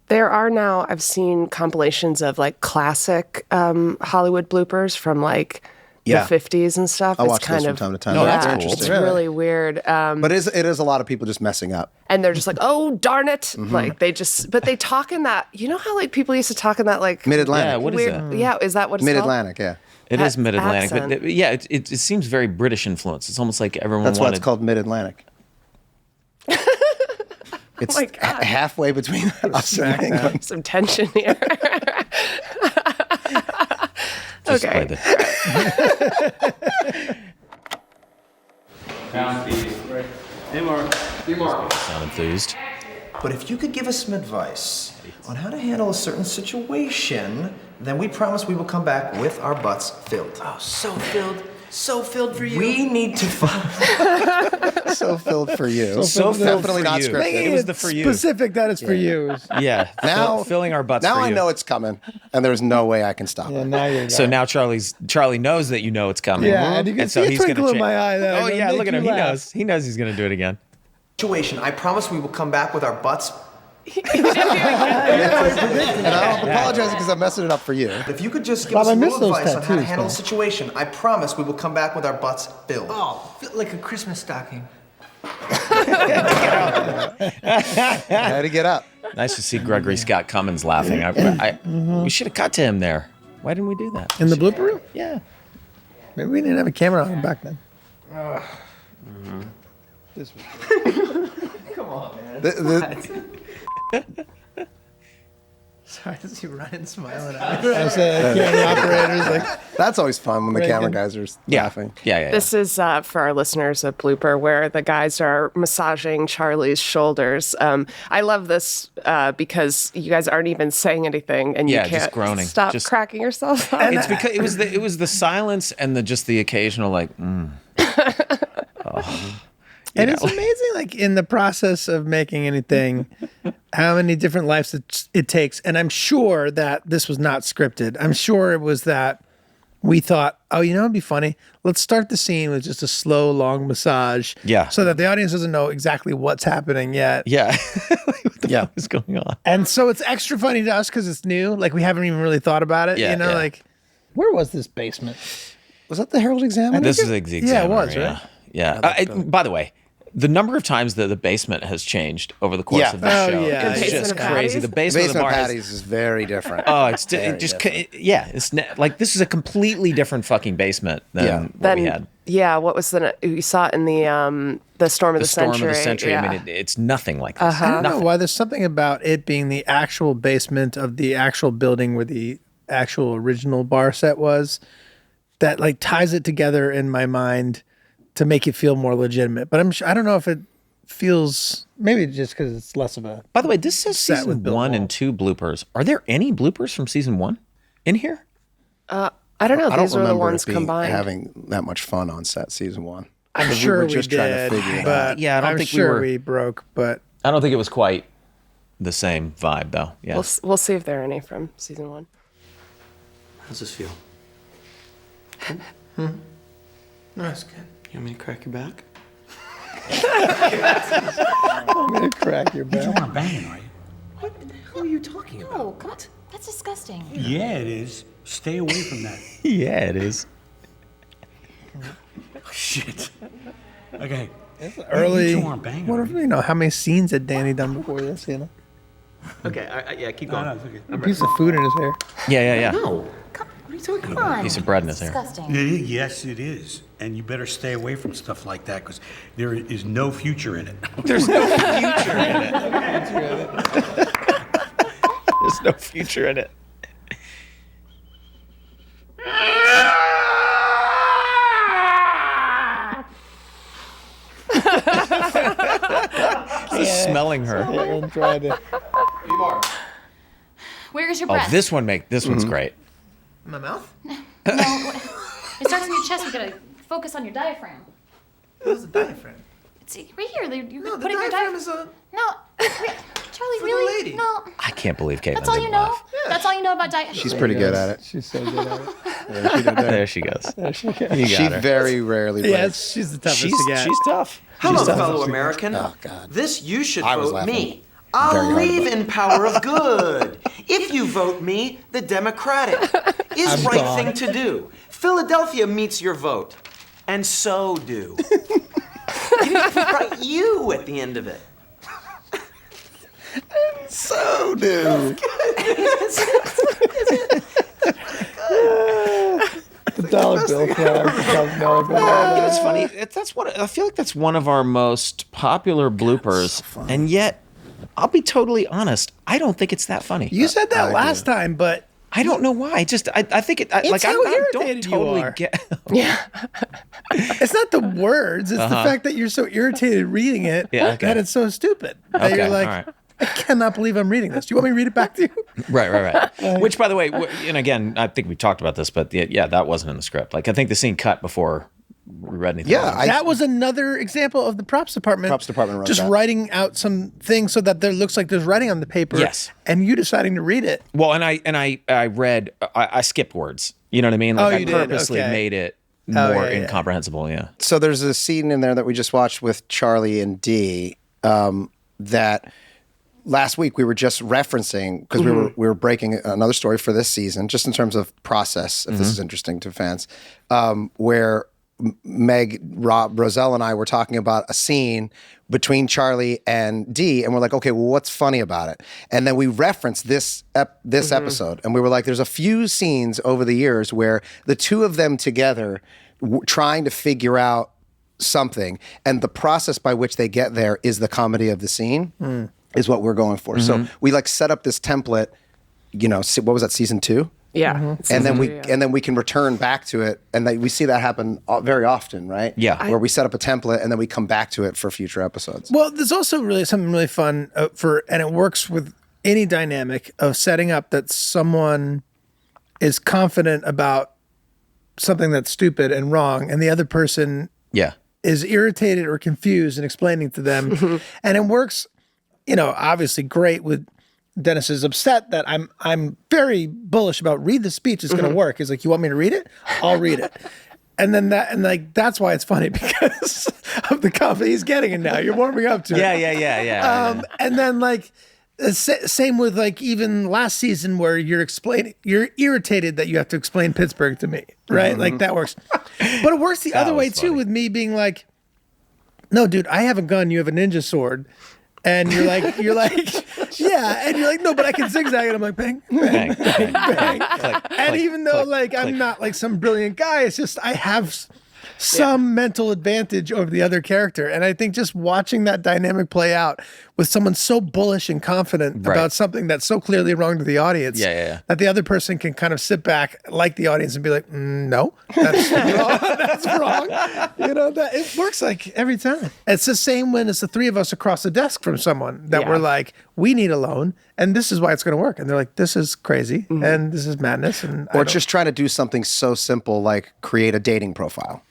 Speaker 3: There are now, I've seen compilations of like classic Hollywood bloopers from like
Speaker 2: Yeah.
Speaker 3: the 50s and stuff.
Speaker 2: I
Speaker 3: It's
Speaker 2: watch
Speaker 3: kind
Speaker 2: those
Speaker 3: of,
Speaker 2: from time to time.
Speaker 4: No,
Speaker 3: yeah,
Speaker 4: that's cool.
Speaker 3: It's
Speaker 2: Really?
Speaker 3: really weird.
Speaker 2: But it is a lot of people just messing up.
Speaker 3: And they're just like, oh, darn it. Like they talk in that, you know how like people used to talk in that like
Speaker 2: Mid-Atlantic.
Speaker 4: Yeah, what is
Speaker 3: weird,
Speaker 4: that?
Speaker 3: yeah, is that what it's called?
Speaker 2: Mid-Atlantic, yeah.
Speaker 4: It is mid-Atlantic, but
Speaker 3: accent.
Speaker 4: yeah, it seems very British influence. It's almost like everyone
Speaker 2: That's why
Speaker 4: wanted.
Speaker 2: it's called Mid-Atlantic. It's
Speaker 3: my God.
Speaker 2: halfway between us and England.
Speaker 3: Some tension here.
Speaker 4: Just
Speaker 3: okay.
Speaker 4: play the- Sound enthused.
Speaker 7: But if you could give us some advice on how to handle a certain situation, then we promise we will come back with our butts filled.
Speaker 9: Oh, so filled for you.
Speaker 7: We need to find.
Speaker 2: So filled for you.
Speaker 4: So filled
Speaker 2: Definitely
Speaker 4: for
Speaker 2: not
Speaker 4: you.
Speaker 2: scripted.
Speaker 4: It was the for you.
Speaker 1: Specific that it's for you.
Speaker 4: Yeah,
Speaker 2: Now
Speaker 4: filling our butts.
Speaker 2: Now
Speaker 4: for
Speaker 2: I
Speaker 4: you.
Speaker 2: know it's coming, and there's no way I can stop
Speaker 1: Yeah,
Speaker 2: it.
Speaker 1: now you're
Speaker 4: So now Charlie knows that you know it's coming.
Speaker 1: Yeah, and you can see a twinkle in my eye that I'm
Speaker 4: Oh
Speaker 1: gonna
Speaker 4: yeah,
Speaker 1: make
Speaker 4: look at
Speaker 1: you
Speaker 4: him.
Speaker 1: laugh.
Speaker 4: He knows he's gonna do it again.
Speaker 7: Situation. I promise we will come back with our butts.
Speaker 2: And I apologize because I'm messing it up for you.
Speaker 7: But if you could just give
Speaker 1: Bob,
Speaker 7: us
Speaker 1: I
Speaker 7: a
Speaker 1: miss
Speaker 7: little
Speaker 1: those
Speaker 7: advice on how to
Speaker 1: tattoos,
Speaker 7: handle
Speaker 1: man.
Speaker 7: the situation, I promise we will come back with our butts filled.
Speaker 9: Oh, like a Christmas stocking.
Speaker 2: I had to get up.
Speaker 4: Nice to see Gregory Scott Cummins laughing. We should have cut to him there. Why didn't we do that?
Speaker 1: In the blooper reel?
Speaker 4: Yeah.
Speaker 1: Maybe we didn't have a camera on him back then. This was-
Speaker 9: Sorry to see Ryan smiling at
Speaker 1: I said camera operators like
Speaker 2: That's always fun when the camera
Speaker 1: Reagan.
Speaker 2: guys are
Speaker 4: Yeah.
Speaker 2: laughing.
Speaker 4: Yeah.
Speaker 3: This is for our listeners a blooper where the guys are massaging Charlie's shoulders. I love this because you guys aren't even saying anything and you
Speaker 4: Yeah,
Speaker 3: can't
Speaker 4: just groaning.
Speaker 3: stop
Speaker 4: Just-
Speaker 3: cracking yourself up.
Speaker 4: It's because it was the silence and just the occasional like.
Speaker 1: and it's amazing like in the process of making anything how many different lives it takes. And I'm sure that this was not scripted. I'm sure it was that we thought, oh, you know, it'd be funny. Let's start the scene with just a slow, long massage.
Speaker 4: Yeah.
Speaker 1: So that the audience doesn't know exactly what's happening yet.
Speaker 4: Yeah. What the fuck is going on?
Speaker 1: And so it's extra funny to us because it's new. Like we haven't even really thought about it.
Speaker 4: Yeah,
Speaker 1: you know,
Speaker 4: yeah.
Speaker 1: like where was this basement?
Speaker 2: Was that the Herald Examiner?
Speaker 4: This is the examiner.
Speaker 1: Yeah, it was, right?
Speaker 4: Yeah. By the way, the number of times that the basement has changed over the course of the
Speaker 1: Oh,
Speaker 4: show
Speaker 1: yeah.
Speaker 4: is
Speaker 3: Basement
Speaker 4: just
Speaker 3: of
Speaker 4: crazy.
Speaker 3: Patty's?
Speaker 4: The basement of the
Speaker 2: Basement
Speaker 4: bar has,
Speaker 2: Patties is very different.
Speaker 4: oh, it just it's like this is a completely different fucking basement than what we had.
Speaker 3: Yeah, what was you saw it in the Storm of the
Speaker 4: Storm
Speaker 3: Century.
Speaker 4: of the Century.
Speaker 3: Yeah.
Speaker 4: I mean, it's nothing like this.
Speaker 1: I don't know why. There's something about it being the actual basement of the actual building where the actual original bar set was that like ties it together in my mind to make it feel more legitimate. But I don't know if it feels, maybe just because it's less of a.
Speaker 4: By the way, this says
Speaker 1: Set with
Speaker 4: season
Speaker 1: Bill
Speaker 4: 1
Speaker 1: Wall.
Speaker 4: and 2 bloopers. Are there any bloopers from season 1 in here?
Speaker 3: I don't know.
Speaker 2: I don't
Speaker 3: These were the
Speaker 2: remember
Speaker 3: ones
Speaker 2: it being
Speaker 3: combined.
Speaker 2: having that much fun on set season 1.
Speaker 1: I'm sure
Speaker 2: were
Speaker 1: we
Speaker 2: just
Speaker 1: did,
Speaker 2: trying to figure it
Speaker 1: but
Speaker 2: out.
Speaker 4: Yeah, I don't
Speaker 1: I'm
Speaker 4: think we
Speaker 1: sure
Speaker 4: were-
Speaker 1: we broke, but
Speaker 4: I don't think it was quite the same vibe, though. Yeah.
Speaker 3: We'll see if there are any from season 1.
Speaker 6: How's this feel?
Speaker 9: No, it's good.
Speaker 6: You want me to crack your back?
Speaker 1: I'm gonna crack your
Speaker 5: You
Speaker 1: back.
Speaker 5: don't want to bang it, are you?
Speaker 6: What the hell are you talking about?
Speaker 10: Oh, come on. That's disgusting.
Speaker 5: Yeah, it is. Stay away from that.
Speaker 4: yeah, it is.
Speaker 5: Shit. Okay.
Speaker 1: Early.
Speaker 5: You two aren't banging.
Speaker 1: What
Speaker 5: are
Speaker 1: if
Speaker 5: you?
Speaker 1: you know how many scenes had Danny done before this? You know,
Speaker 6: Okay, yeah, keep
Speaker 5: No,
Speaker 6: going.
Speaker 5: no, it's okay.
Speaker 1: a piece of food in his hair.
Speaker 4: Yeah.
Speaker 6: No.
Speaker 10: Come,
Speaker 6: What are you talking
Speaker 10: come
Speaker 6: about?
Speaker 10: on.
Speaker 4: Piece of bread in his hair.
Speaker 10: Disgusting.
Speaker 5: Yes, it is. And you better stay away from stuff like that because there is no future in it.
Speaker 4: There's no future in it. There's no future in it. Just smelling her.
Speaker 1: Aaron tried to.
Speaker 10: Where is your
Speaker 4: Oh,
Speaker 10: breath?
Speaker 4: this one's great.
Speaker 9: In my mouth?
Speaker 10: No, it starts in your chest. You gotta focus on your diaphragm.
Speaker 9: How's the diaphragm?
Speaker 10: It's right here. You're
Speaker 9: No, the
Speaker 10: putting your
Speaker 9: diaphragm
Speaker 10: diaphragm.
Speaker 9: is a.
Speaker 10: No, Charlie,
Speaker 9: For the
Speaker 10: really?
Speaker 9: lady.
Speaker 10: No,
Speaker 4: I can't believe Caitlin
Speaker 10: that's all you
Speaker 4: didn't
Speaker 10: know.
Speaker 4: laugh.
Speaker 10: That's all you know about diaphragm.
Speaker 2: She's pretty good at it.
Speaker 1: She's so good at it.
Speaker 2: Yeah, she did that.
Speaker 4: There she goes. You got
Speaker 2: She
Speaker 4: her.
Speaker 2: very rarely breaks.
Speaker 1: Yes, she's the toughest
Speaker 4: She's
Speaker 1: to get.
Speaker 4: tough.
Speaker 7: Hello,
Speaker 1: tough.
Speaker 7: fellow American.
Speaker 2: Oh, God.
Speaker 7: This you should
Speaker 2: I was
Speaker 7: vote
Speaker 2: laughing
Speaker 7: me.
Speaker 2: very
Speaker 7: I'll
Speaker 2: hard
Speaker 7: believe
Speaker 2: about
Speaker 7: in power of good. If you vote me, the Democratic is
Speaker 1: I'm
Speaker 7: right
Speaker 1: gone.
Speaker 7: thing to do. Philadelphia meets your vote, and so do. Right, you at the end of it.
Speaker 2: So do.
Speaker 1: The dollar bill flag becomes $1 bill.
Speaker 4: You know, it's funny. That's what I feel like. That's one of our most popular bloopers, and yet, I'll be totally honest. I don't think it's that funny.
Speaker 1: You said that last time, but
Speaker 4: I don't know why. I think it.
Speaker 1: It's
Speaker 4: Like
Speaker 1: how
Speaker 4: I don't
Speaker 1: irritated you
Speaker 4: totally
Speaker 1: are.
Speaker 4: get.
Speaker 1: it's not the words. It's the fact that you're so irritated reading it
Speaker 4: Yeah, okay.
Speaker 1: that it's so stupid. That
Speaker 4: Okay,
Speaker 1: you're like,
Speaker 4: all right.
Speaker 1: I cannot believe I'm reading this. Do you want me to read it back to you?
Speaker 4: Right. Which, by the way, and again, I think we talked about this, but yeah, that wasn't in the script. Like I think the scene cut before we read anything.
Speaker 2: Yeah,
Speaker 4: else.
Speaker 1: That was another example of the props department.
Speaker 2: Props department wrote
Speaker 1: just
Speaker 2: that.
Speaker 1: writing out some things so that there looks like there's writing on the paper.
Speaker 4: Yes.
Speaker 1: And you deciding to read it.
Speaker 4: Well, and I read. I skipped words. You know what I mean? Like
Speaker 1: Oh,
Speaker 4: I
Speaker 1: you did?
Speaker 4: purposely
Speaker 1: Okay.
Speaker 4: made it
Speaker 1: Oh,
Speaker 4: more
Speaker 1: yeah, yeah.
Speaker 4: incomprehensible. Yeah.
Speaker 2: So there's a scene in there that we just watched with Charlie and Dee that last week we were just referencing because we were breaking another story for this season, just in terms of process. If this is interesting to fans, where Meg, Rob, Roselle, and I were talking about a scene between Charlie and Dee, and we're like, okay, well, what's funny about it? And then we referenced this episode, and we were like, there's a few scenes over the years where the two of them together trying to figure out something, and the process by which they get there is the comedy of the scene, is what we're going for. So we like set up this template. You know, what was that, season 2?
Speaker 3: Yeah. it's
Speaker 2: And then
Speaker 3: easy,
Speaker 2: we
Speaker 3: yeah.
Speaker 2: and then we can return back to it, and we see that happen very often, right?
Speaker 4: Yeah.
Speaker 2: where we set up a template and then we come back to it for future episodes.
Speaker 1: Well, there's also really something really fun and it works with any dynamic of setting up that someone is confident about something that's stupid and wrong, and the other person
Speaker 4: Yeah.
Speaker 1: is irritated or confused and explaining to them. And it works, obviously great with Dennis is upset that I'm very bullish about read the speech. It's going to work. He's like, you want me to read it? I'll read it. And then that's why it's funny, because of the confidence he's getting it now. You're warming up to it.
Speaker 4: Yeah.
Speaker 1: And then same with even last season where you're irritated that you have to explain Pittsburgh to me, right? Like that works. But it works the other way too, with me being like, no, dude, I have a gun. You have a ninja sword. And you're like, yeah. And you're like, no, but I can zigzag. And I'm like, bang, bang, bang, bang. And even though I'm not like some brilliant guy, it's just I have some mental advantage over the other character. And I think just watching that dynamic play out with someone so bullish and confident about something that's so clearly wrong to the audience, that the other person can kind of sit back like the audience and be like, no, that's wrong. That's wrong. You know, that it works like every time. It's the same when it's the three of us across the desk from someone that we're like, we need a loan and this is why it's going to work. And they're like, this is crazy and this is madness. And
Speaker 2: or just trying to do something so simple like create a dating profile.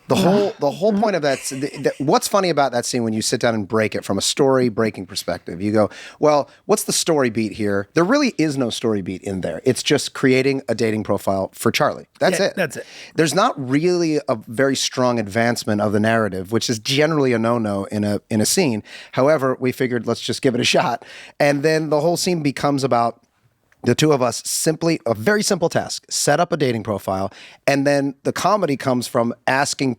Speaker 2: The whole point of that, what's funny about that scene when you sit down and break it from a story breaking perspective, you go, well, what's the story beat here? There really is no story beat in there. It's just creating a dating profile for Charlie. That's it.
Speaker 1: That's it.
Speaker 2: There's not really a very strong advancement of the narrative, which is generally a no-no in a scene. However, we figured let's just give it a shot. And then the whole scene becomes about the two of us simply, a very simple task, set up a dating profile. And then the comedy comes from asking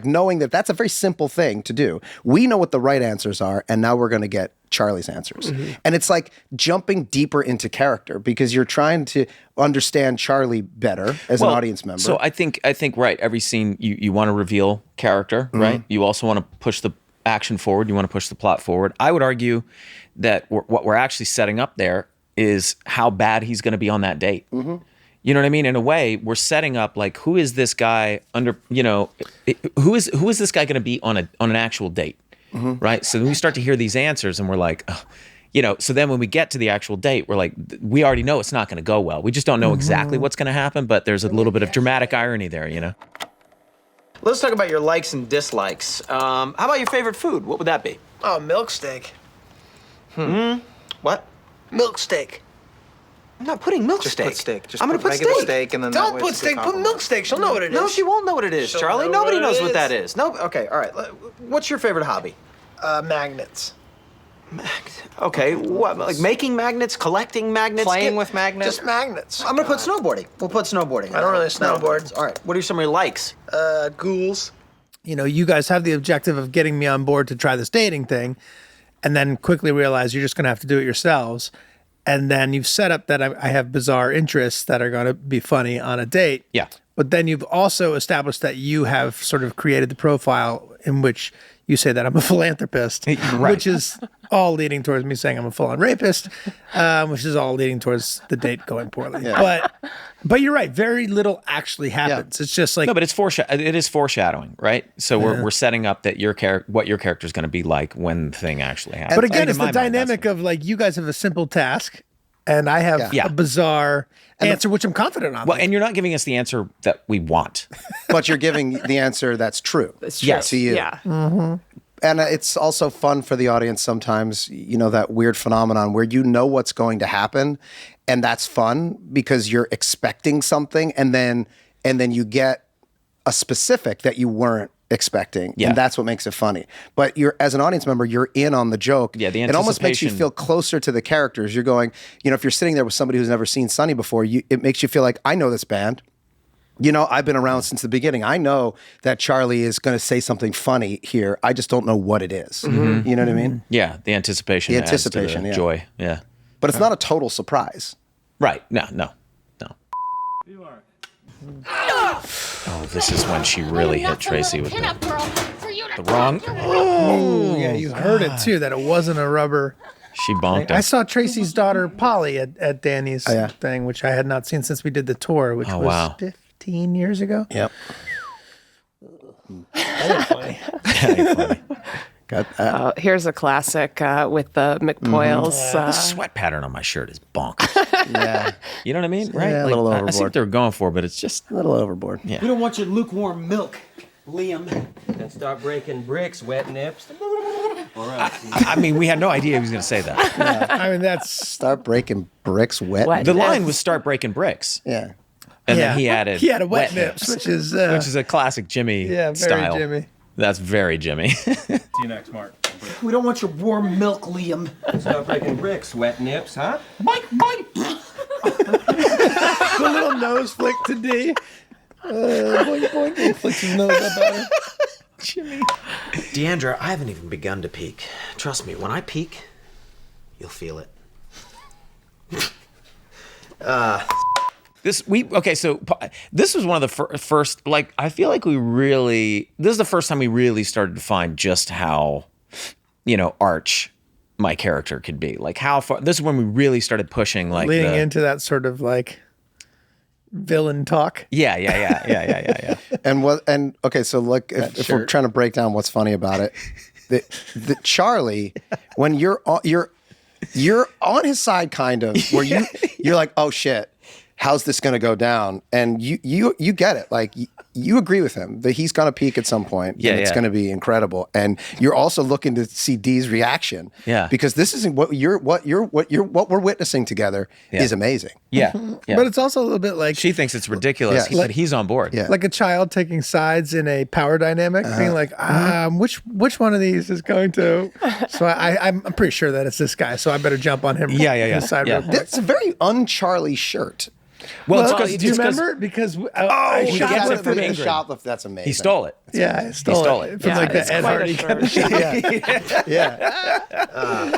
Speaker 2: knowing that that's a very simple thing to do. We know what the right answers are, and now we're going to get Charlie's answers. And it's like jumping deeper into character because you're trying to understand Charlie better as an audience member.
Speaker 4: So I think right, every scene you want to reveal character, right? You also want to push the action forward. You want to push the plot forward. I would argue that what we're actually setting up there is how bad he's going to be on that date. You know what I mean? In a way, we're setting up like, who is this guy who is this guy going to be on an actual date, right? So then we start to hear these answers and we're like, oh, so then when we get to the actual date, we're like, we already know it's not going to go well. We just don't know exactly what's going to happen, but there's a little bit of dramatic irony there,
Speaker 6: Let's talk about your likes and dislikes. How about your favorite food? What would that be?
Speaker 9: Oh, milk steak.
Speaker 6: What?
Speaker 9: Milk steak.
Speaker 6: I'm not putting milk
Speaker 7: Just
Speaker 6: steak.
Speaker 7: put steak. Just
Speaker 6: I'm gonna put
Speaker 7: regular
Speaker 6: steak.
Speaker 7: steak and then
Speaker 9: Don't
Speaker 7: that way
Speaker 9: put
Speaker 7: it's a good
Speaker 9: steak, put milk
Speaker 7: compliment.
Speaker 9: steak. She'll know what it is.
Speaker 6: No, she won't know what it is,
Speaker 9: She'll
Speaker 6: Charlie.
Speaker 9: know
Speaker 6: Nobody
Speaker 9: what
Speaker 6: knows
Speaker 9: it
Speaker 6: what
Speaker 9: is.
Speaker 6: that is. No. Okay. All right. What's your favorite hobby?
Speaker 9: Magnets.
Speaker 6: Okay. What? Like making magnets, collecting magnets,
Speaker 7: Playing with magnets.
Speaker 9: Just magnets.
Speaker 6: I'm gonna put snowboarding. We'll put snowboarding.
Speaker 9: I don't really snowboard.
Speaker 6: All right. What are some of your likes?
Speaker 9: Ghouls.
Speaker 1: You guys have the objective of getting me on board to try this dating thing and then quickly realize you're just going to have to do it yourselves. And then you've set up that I have bizarre interests that are going to be funny on a date.
Speaker 4: Yeah.
Speaker 1: But then you've also established that you have sort of created the profile in which you say that I'm a philanthropist, which is all leading towards me saying I'm a full-on rapist, which is all leading towards the date going poorly. Yeah. But you're right. Very little actually happens. Yeah. It's just like
Speaker 4: no, but it is foreshadowing, right? So we're setting up that what your character is going to be like when the thing actually happens.
Speaker 1: But again, it's the dynamic of like you guys have a simple task, and I have a bizarre answer, which I'm confident on.
Speaker 4: Well, and you're not giving us the answer that we want,
Speaker 2: but you're giving the answer that's true.
Speaker 3: It's true.
Speaker 2: To you.
Speaker 3: Yeah.
Speaker 2: And it's also fun for the audience sometimes, that weird phenomenon where you know what's going to happen, and that's fun because you're expecting something, and then you get a specific that you weren't expecting, and that's what makes it funny. But as an audience member, you're in on the joke.
Speaker 4: Yeah, the
Speaker 2: it almost makes you
Speaker 4: anticipation.
Speaker 2: feel closer to the characters. You're going, if you're sitting there with somebody who's never seen Sunny before, it makes you feel like, I know this band. I've been around since the beginning. I know that Charlie is going to say something funny here. I just don't know what it is. You know what I mean?
Speaker 4: Yeah, the anticipation.
Speaker 2: The
Speaker 4: adds to
Speaker 2: anticipation,
Speaker 4: the
Speaker 2: yeah.
Speaker 4: joy. Yeah.
Speaker 2: But it's not a total surprise.
Speaker 4: Right. No. Oh, this is when she really hit Tracy with the wrong.
Speaker 1: Oh, yeah, you heard it too, that it wasn't a rubber.
Speaker 4: She bonked
Speaker 1: I
Speaker 4: him.
Speaker 1: saw Tracy's daughter Polly at Danny's thing, which I had not seen since we did the tour, which was 15 years ago.
Speaker 2: Yep.
Speaker 1: That was funny.
Speaker 3: Here's a classic with the McPoyles.
Speaker 4: The sweat pattern on my shirt is bonkers.
Speaker 2: Yeah.
Speaker 4: You know what I mean? Right?
Speaker 2: Yeah, a little
Speaker 4: I see
Speaker 2: overboard.
Speaker 4: what they're going for, but it's just
Speaker 2: A little overboard.
Speaker 4: Yeah.
Speaker 5: We don't want your lukewarm milk, Liam.
Speaker 11: And start breaking bricks, wet nips.
Speaker 4: I mean, we had no idea he was going to say that.
Speaker 1: I mean, that's
Speaker 2: Start breaking bricks wet.
Speaker 4: The line was "Start breaking bricks,"
Speaker 2: Yeah.
Speaker 4: and then he added
Speaker 1: he had a wet nips, which is
Speaker 4: a classic Jimmy
Speaker 1: very
Speaker 4: style.
Speaker 1: Jimmy.
Speaker 4: That's very Jimmy.
Speaker 11: See you next, Mark.
Speaker 5: We don't want your warm milk, Liam.
Speaker 11: Start breaking bricks, wet nips, huh?
Speaker 5: Mike.
Speaker 1: The little nose flick to D. Boink, boink. He flicks his nose up at her.
Speaker 4: Jimmy.
Speaker 7: Deandra, I haven't even begun to peak. Trust me, when I peak, you'll feel it.
Speaker 4: This was one of the first, like, I feel like this is the first time we really started to find just how, arch my character could be. Like how far, this is when we really started pushing, like
Speaker 1: leading into that sort of like villain talk.
Speaker 4: Yeah.
Speaker 2: Okay, so look, if we're trying to break down what's funny about it, the Charlie, when you're on his side, kind of, where you're like, oh shit, how's this going to go down? And you get it. Like you agree with him that he's going to peak at some point.
Speaker 4: Yeah,
Speaker 2: and it's going to be incredible. And you're also looking to see Dee's reaction.
Speaker 4: Yeah.
Speaker 2: Because this isn't what we're witnessing together is amazing.
Speaker 4: Yeah.
Speaker 1: But it's also a little bit like
Speaker 4: she thinks it's ridiculous, but he's on board.
Speaker 2: Yeah.
Speaker 1: like a child taking sides in a power dynamic, being like, which one of these is going to? So I'm pretty sure that it's this guy. So I better jump on him. His side real quick.
Speaker 2: That's a very un-Charlie shirt.
Speaker 4: Well, it's
Speaker 1: do you
Speaker 4: because
Speaker 1: remember? Because I
Speaker 4: he gets it from
Speaker 1: shoplifted
Speaker 4: Ingrid.
Speaker 2: Shoplift, that's amazing.
Speaker 4: He stole it.
Speaker 1: Yeah, I stole it from like the
Speaker 3: it's
Speaker 1: Ed
Speaker 3: quite
Speaker 1: Hardy
Speaker 3: a
Speaker 1: kind of
Speaker 3: shirt.
Speaker 2: Yeah.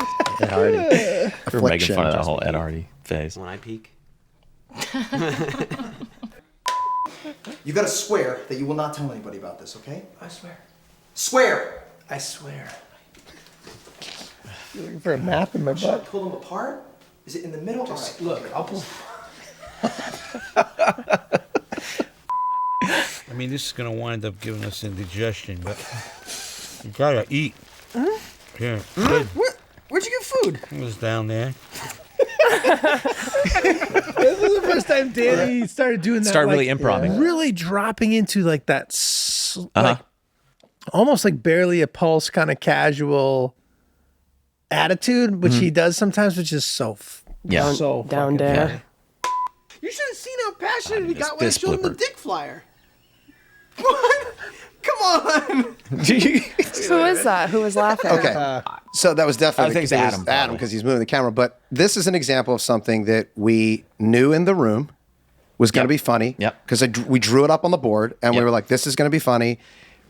Speaker 2: Ed Hardy.
Speaker 4: We're making fun of that whole Ed Hardy phase.
Speaker 7: When I peak. You gotta swear that you will not tell anybody about this, okay?
Speaker 9: I swear.
Speaker 7: Swear!
Speaker 9: I swear.
Speaker 1: You're looking for a map in my
Speaker 7: Should I
Speaker 1: butt.
Speaker 7: pull them apart? Is it in the middle? All right.
Speaker 9: Look, I'll pull.
Speaker 5: I mean, this is going to wind up giving us indigestion, but you got to eat. Yeah. Good.
Speaker 9: Where'd you get food?
Speaker 5: It was down there.
Speaker 1: This is the first time Danny started doing that.
Speaker 4: Start really
Speaker 1: like,
Speaker 4: improvising.
Speaker 1: really dropping into like that, like almost like barely a pulse kind of casual attitude, which he does sometimes, which is so
Speaker 4: Yeah.
Speaker 1: so
Speaker 3: Down
Speaker 1: fucking
Speaker 3: there.
Speaker 1: funny.
Speaker 9: You should have seen how passionate he got when I
Speaker 4: this
Speaker 9: showed him the
Speaker 4: blooper.
Speaker 9: dick flyer. What? Come on.
Speaker 3: Who is that? Who was laughing?
Speaker 2: Okay. So that was definitely
Speaker 4: I think it's Adam, probably.
Speaker 2: because he's moving the camera. But this is an example of something that we knew in the room was going to be funny.
Speaker 4: Yep.
Speaker 2: Because we drew it up on the board and we
Speaker 4: Yep.
Speaker 2: were like, this is going to be funny.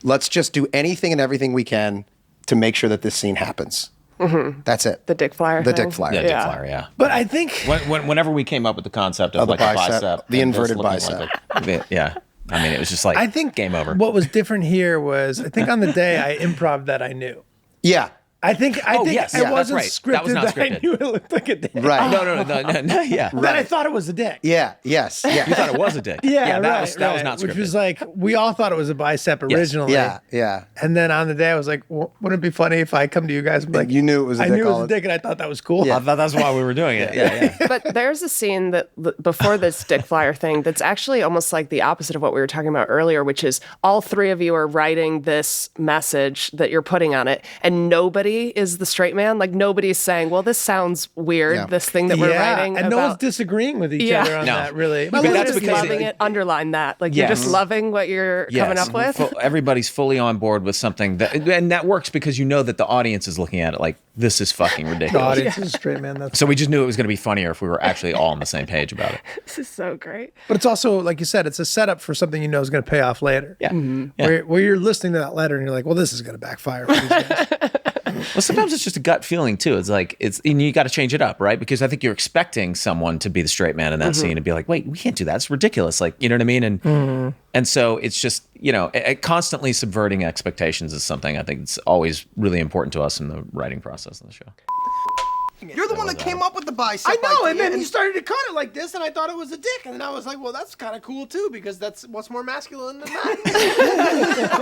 Speaker 2: Let's just do anything and everything we can to make sure that this scene happens. Mm-hmm. That's it.
Speaker 3: The dick flyer.
Speaker 2: The
Speaker 3: thing?
Speaker 2: dick flyer.
Speaker 4: Yeah, dick flyer, yeah.
Speaker 1: But I think
Speaker 4: Whenever we came up with the concept of
Speaker 2: the
Speaker 4: like a
Speaker 2: bicep,
Speaker 4: bicep,
Speaker 2: the
Speaker 4: and this
Speaker 2: inverted
Speaker 4: looking
Speaker 2: bicep.
Speaker 4: yeah. I mean, it was just like,
Speaker 1: I think
Speaker 4: game over.
Speaker 1: What was different here was I think on the day I improv that I knew.
Speaker 2: Yeah.
Speaker 1: I think
Speaker 4: yes,
Speaker 1: it
Speaker 4: yeah, that's
Speaker 1: wasn't
Speaker 4: right.
Speaker 1: scripted
Speaker 4: That was not
Speaker 1: I
Speaker 4: scripted.
Speaker 1: knew it looked like a dick.
Speaker 2: Right.
Speaker 4: No, yeah.
Speaker 1: Then I thought it was a dick.
Speaker 2: Yeah. Yes. Yeah.
Speaker 4: You thought it was a dick.
Speaker 1: Yeah,
Speaker 4: that
Speaker 1: right,
Speaker 4: was
Speaker 1: right.
Speaker 4: not scripted.
Speaker 1: Which was like, we all thought it was a bicep originally.
Speaker 2: Yeah. Yeah.
Speaker 1: And then on the day, I was like, wouldn't it be funny if I come to you guys and be like,
Speaker 2: You knew it was a
Speaker 1: I
Speaker 2: dick
Speaker 1: knew it was
Speaker 2: all
Speaker 1: a dick, and I thought that was cool.
Speaker 2: Yeah.
Speaker 4: I thought that's why we were doing it. Yeah.
Speaker 3: But there's a scene that before this dick flyer thing that's actually almost like the opposite of what we were talking about earlier, which is all three of you are writing this message that you're putting on it, and nobody is the straight man. Like nobody's saying, "Well, this sounds weird."
Speaker 2: Yeah.
Speaker 3: This thing that we're writing,
Speaker 1: and no
Speaker 3: about.
Speaker 1: one's disagreeing with each
Speaker 3: Yeah.
Speaker 1: other on
Speaker 4: No.
Speaker 1: that, really.
Speaker 3: But
Speaker 4: But
Speaker 3: that's
Speaker 4: that's
Speaker 3: just
Speaker 4: because
Speaker 3: loving it. Underline that. Like you're
Speaker 4: Yes.
Speaker 3: just loving what you're coming up with.
Speaker 4: Everybody's fully on board with something and that works because you know that the audience is looking at it like this is fucking
Speaker 1: The
Speaker 4: ridiculous.
Speaker 1: audience is a straight man. That's
Speaker 4: So we just knew it was going to be funnier if we were actually all on the same page about it.
Speaker 3: This is so great.
Speaker 1: But it's also, like you said, it's a setup for something you know is going to pay off later.
Speaker 4: Yeah.
Speaker 1: Where you're listening to that letter and you're like, well, this is going to backfire for these guys.
Speaker 4: Well, sometimes it's just a gut feeling too. It's like and you got to change it up, right? Because I think you're expecting someone to be the straight man in that scene and be like, "Wait, we can't do that. It's ridiculous." Like, you know what I mean? And so it's just constantly subverting expectations is something I think it's always really important to us in the writing process of the show.
Speaker 9: You're the one that came up with the bicep.
Speaker 1: I know, and
Speaker 9: idea,
Speaker 1: then you started to cut it like this, and I thought it was a dick, and then I was like, well, that's kind of cool too, because that's what's more masculine than that.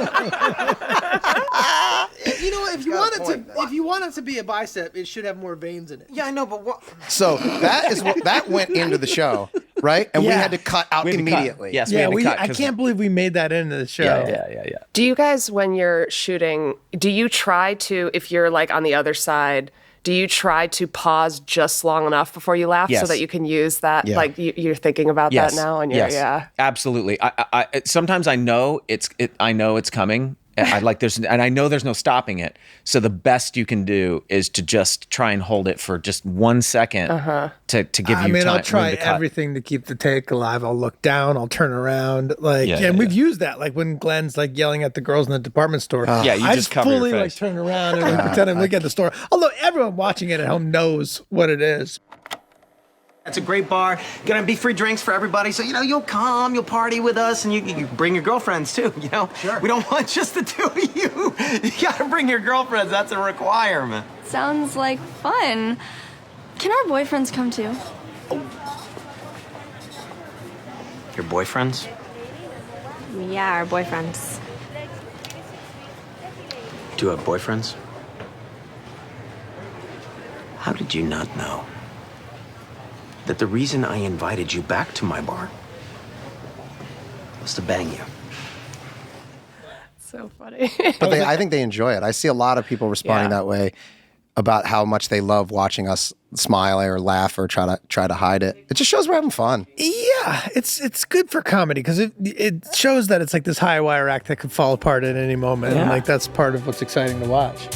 Speaker 1: You know, if you want it to be a bicep, it should have more veins in it.
Speaker 9: Yeah, I know, but what?
Speaker 2: So that went into the show, right? And we
Speaker 1: Yeah.
Speaker 2: had to cut out
Speaker 4: We had to cut.
Speaker 2: immediately.
Speaker 4: Yes, we
Speaker 1: Yeah,
Speaker 4: had to cut.
Speaker 1: I
Speaker 4: 'cause-
Speaker 1: can't believe we made that into the show.
Speaker 4: Yeah.
Speaker 3: Do you guys, when you're shooting, do you try to, if you're like on the other side, do you try to pause just long enough before you laugh so
Speaker 4: Yes.
Speaker 3: that you can use that?
Speaker 2: Yeah.
Speaker 3: Like you're thinking about that now, and you're
Speaker 4: yes,
Speaker 3: yeah.
Speaker 4: absolutely. I sometimes I know it's coming, And I know there's no stopping it. So the best you can do is to just try and hold it for just 1 second to give you time.
Speaker 1: I mean, I'll
Speaker 4: room
Speaker 1: try
Speaker 4: to cut.
Speaker 1: everything to keep the take alive. I'll look down, I'll turn around, we've used that, like when Glenn's like yelling at the girls in the department store.
Speaker 4: Yeah, you
Speaker 1: I
Speaker 4: just cover your
Speaker 1: fully like
Speaker 4: face.
Speaker 1: turn around and pretend I'm looking at the store. Although everyone watching it at home knows what it is.
Speaker 6: It's a great bar. Gonna be free drinks for everybody, so you'll come, you'll party with us, and you bring your girlfriends too. Sure. We don't want just the two of you. You gotta bring your girlfriends. That's a requirement.
Speaker 12: Sounds like fun. Can our boyfriends come too?
Speaker 6: Your boyfriends?
Speaker 12: Yeah, our boyfriends.
Speaker 6: Do you have boyfriends? How did you not know that the reason I invited you back to my bar was to bang you?
Speaker 3: So funny.
Speaker 2: But I think they enjoy it. I see a lot of people responding that way about how much they love watching us smile or laugh or try to hide it. It just shows we're having fun.
Speaker 1: Yeah, it's good for comedy because it shows that it's like this high wire act that could fall apart at any moment. And like that's part of what's exciting to watch.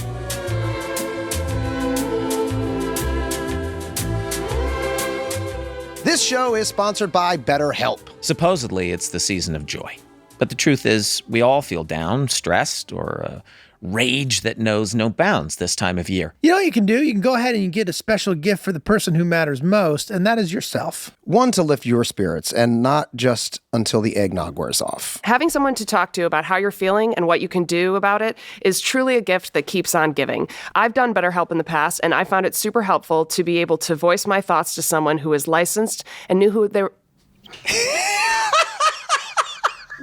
Speaker 2: This show is sponsored by BetterHelp.
Speaker 4: Supposedly, it's the season of joy. But the truth is, we all feel down, stressed, or rage that knows no bounds this time of year.
Speaker 1: You know what you can do? You can go ahead and you get a special gift for the person who matters most, and that is yourself.
Speaker 2: One to lift your spirits, and not just until the eggnog wears off.
Speaker 3: Having someone to talk to about how you're feeling and what you can do about it is truly a gift that keeps on giving. I've done BetterHelp in the past, and I found it super helpful to be able to voice my thoughts to someone who is licensed and knew who they were.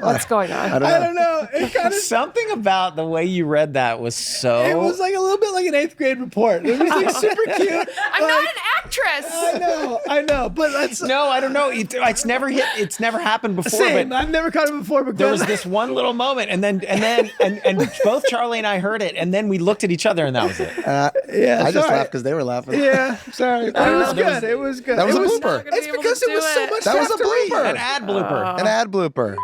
Speaker 3: What's going on?
Speaker 1: I don't know. It kind of
Speaker 4: Something about the way you read that was so...
Speaker 1: It was like a little bit like an 8th grade report. It was like super cute.
Speaker 3: I'm not an actress.
Speaker 1: I know, but that's
Speaker 4: No, I don't know. It's never happened before.
Speaker 1: same.
Speaker 4: But
Speaker 1: I've never caught it before, but
Speaker 4: there was this one little moment, and both Charlie and I heard it, and then we looked at each other, and that was it.
Speaker 2: I just laughed because they were laughing.
Speaker 1: Yeah, sorry. But it was good. It was good.
Speaker 2: That was
Speaker 1: It
Speaker 2: a blooper.
Speaker 1: It's because it was so much.
Speaker 2: That was a
Speaker 1: stuff to read.
Speaker 2: blooper.
Speaker 4: An ad blooper.
Speaker 2: An ad blooper.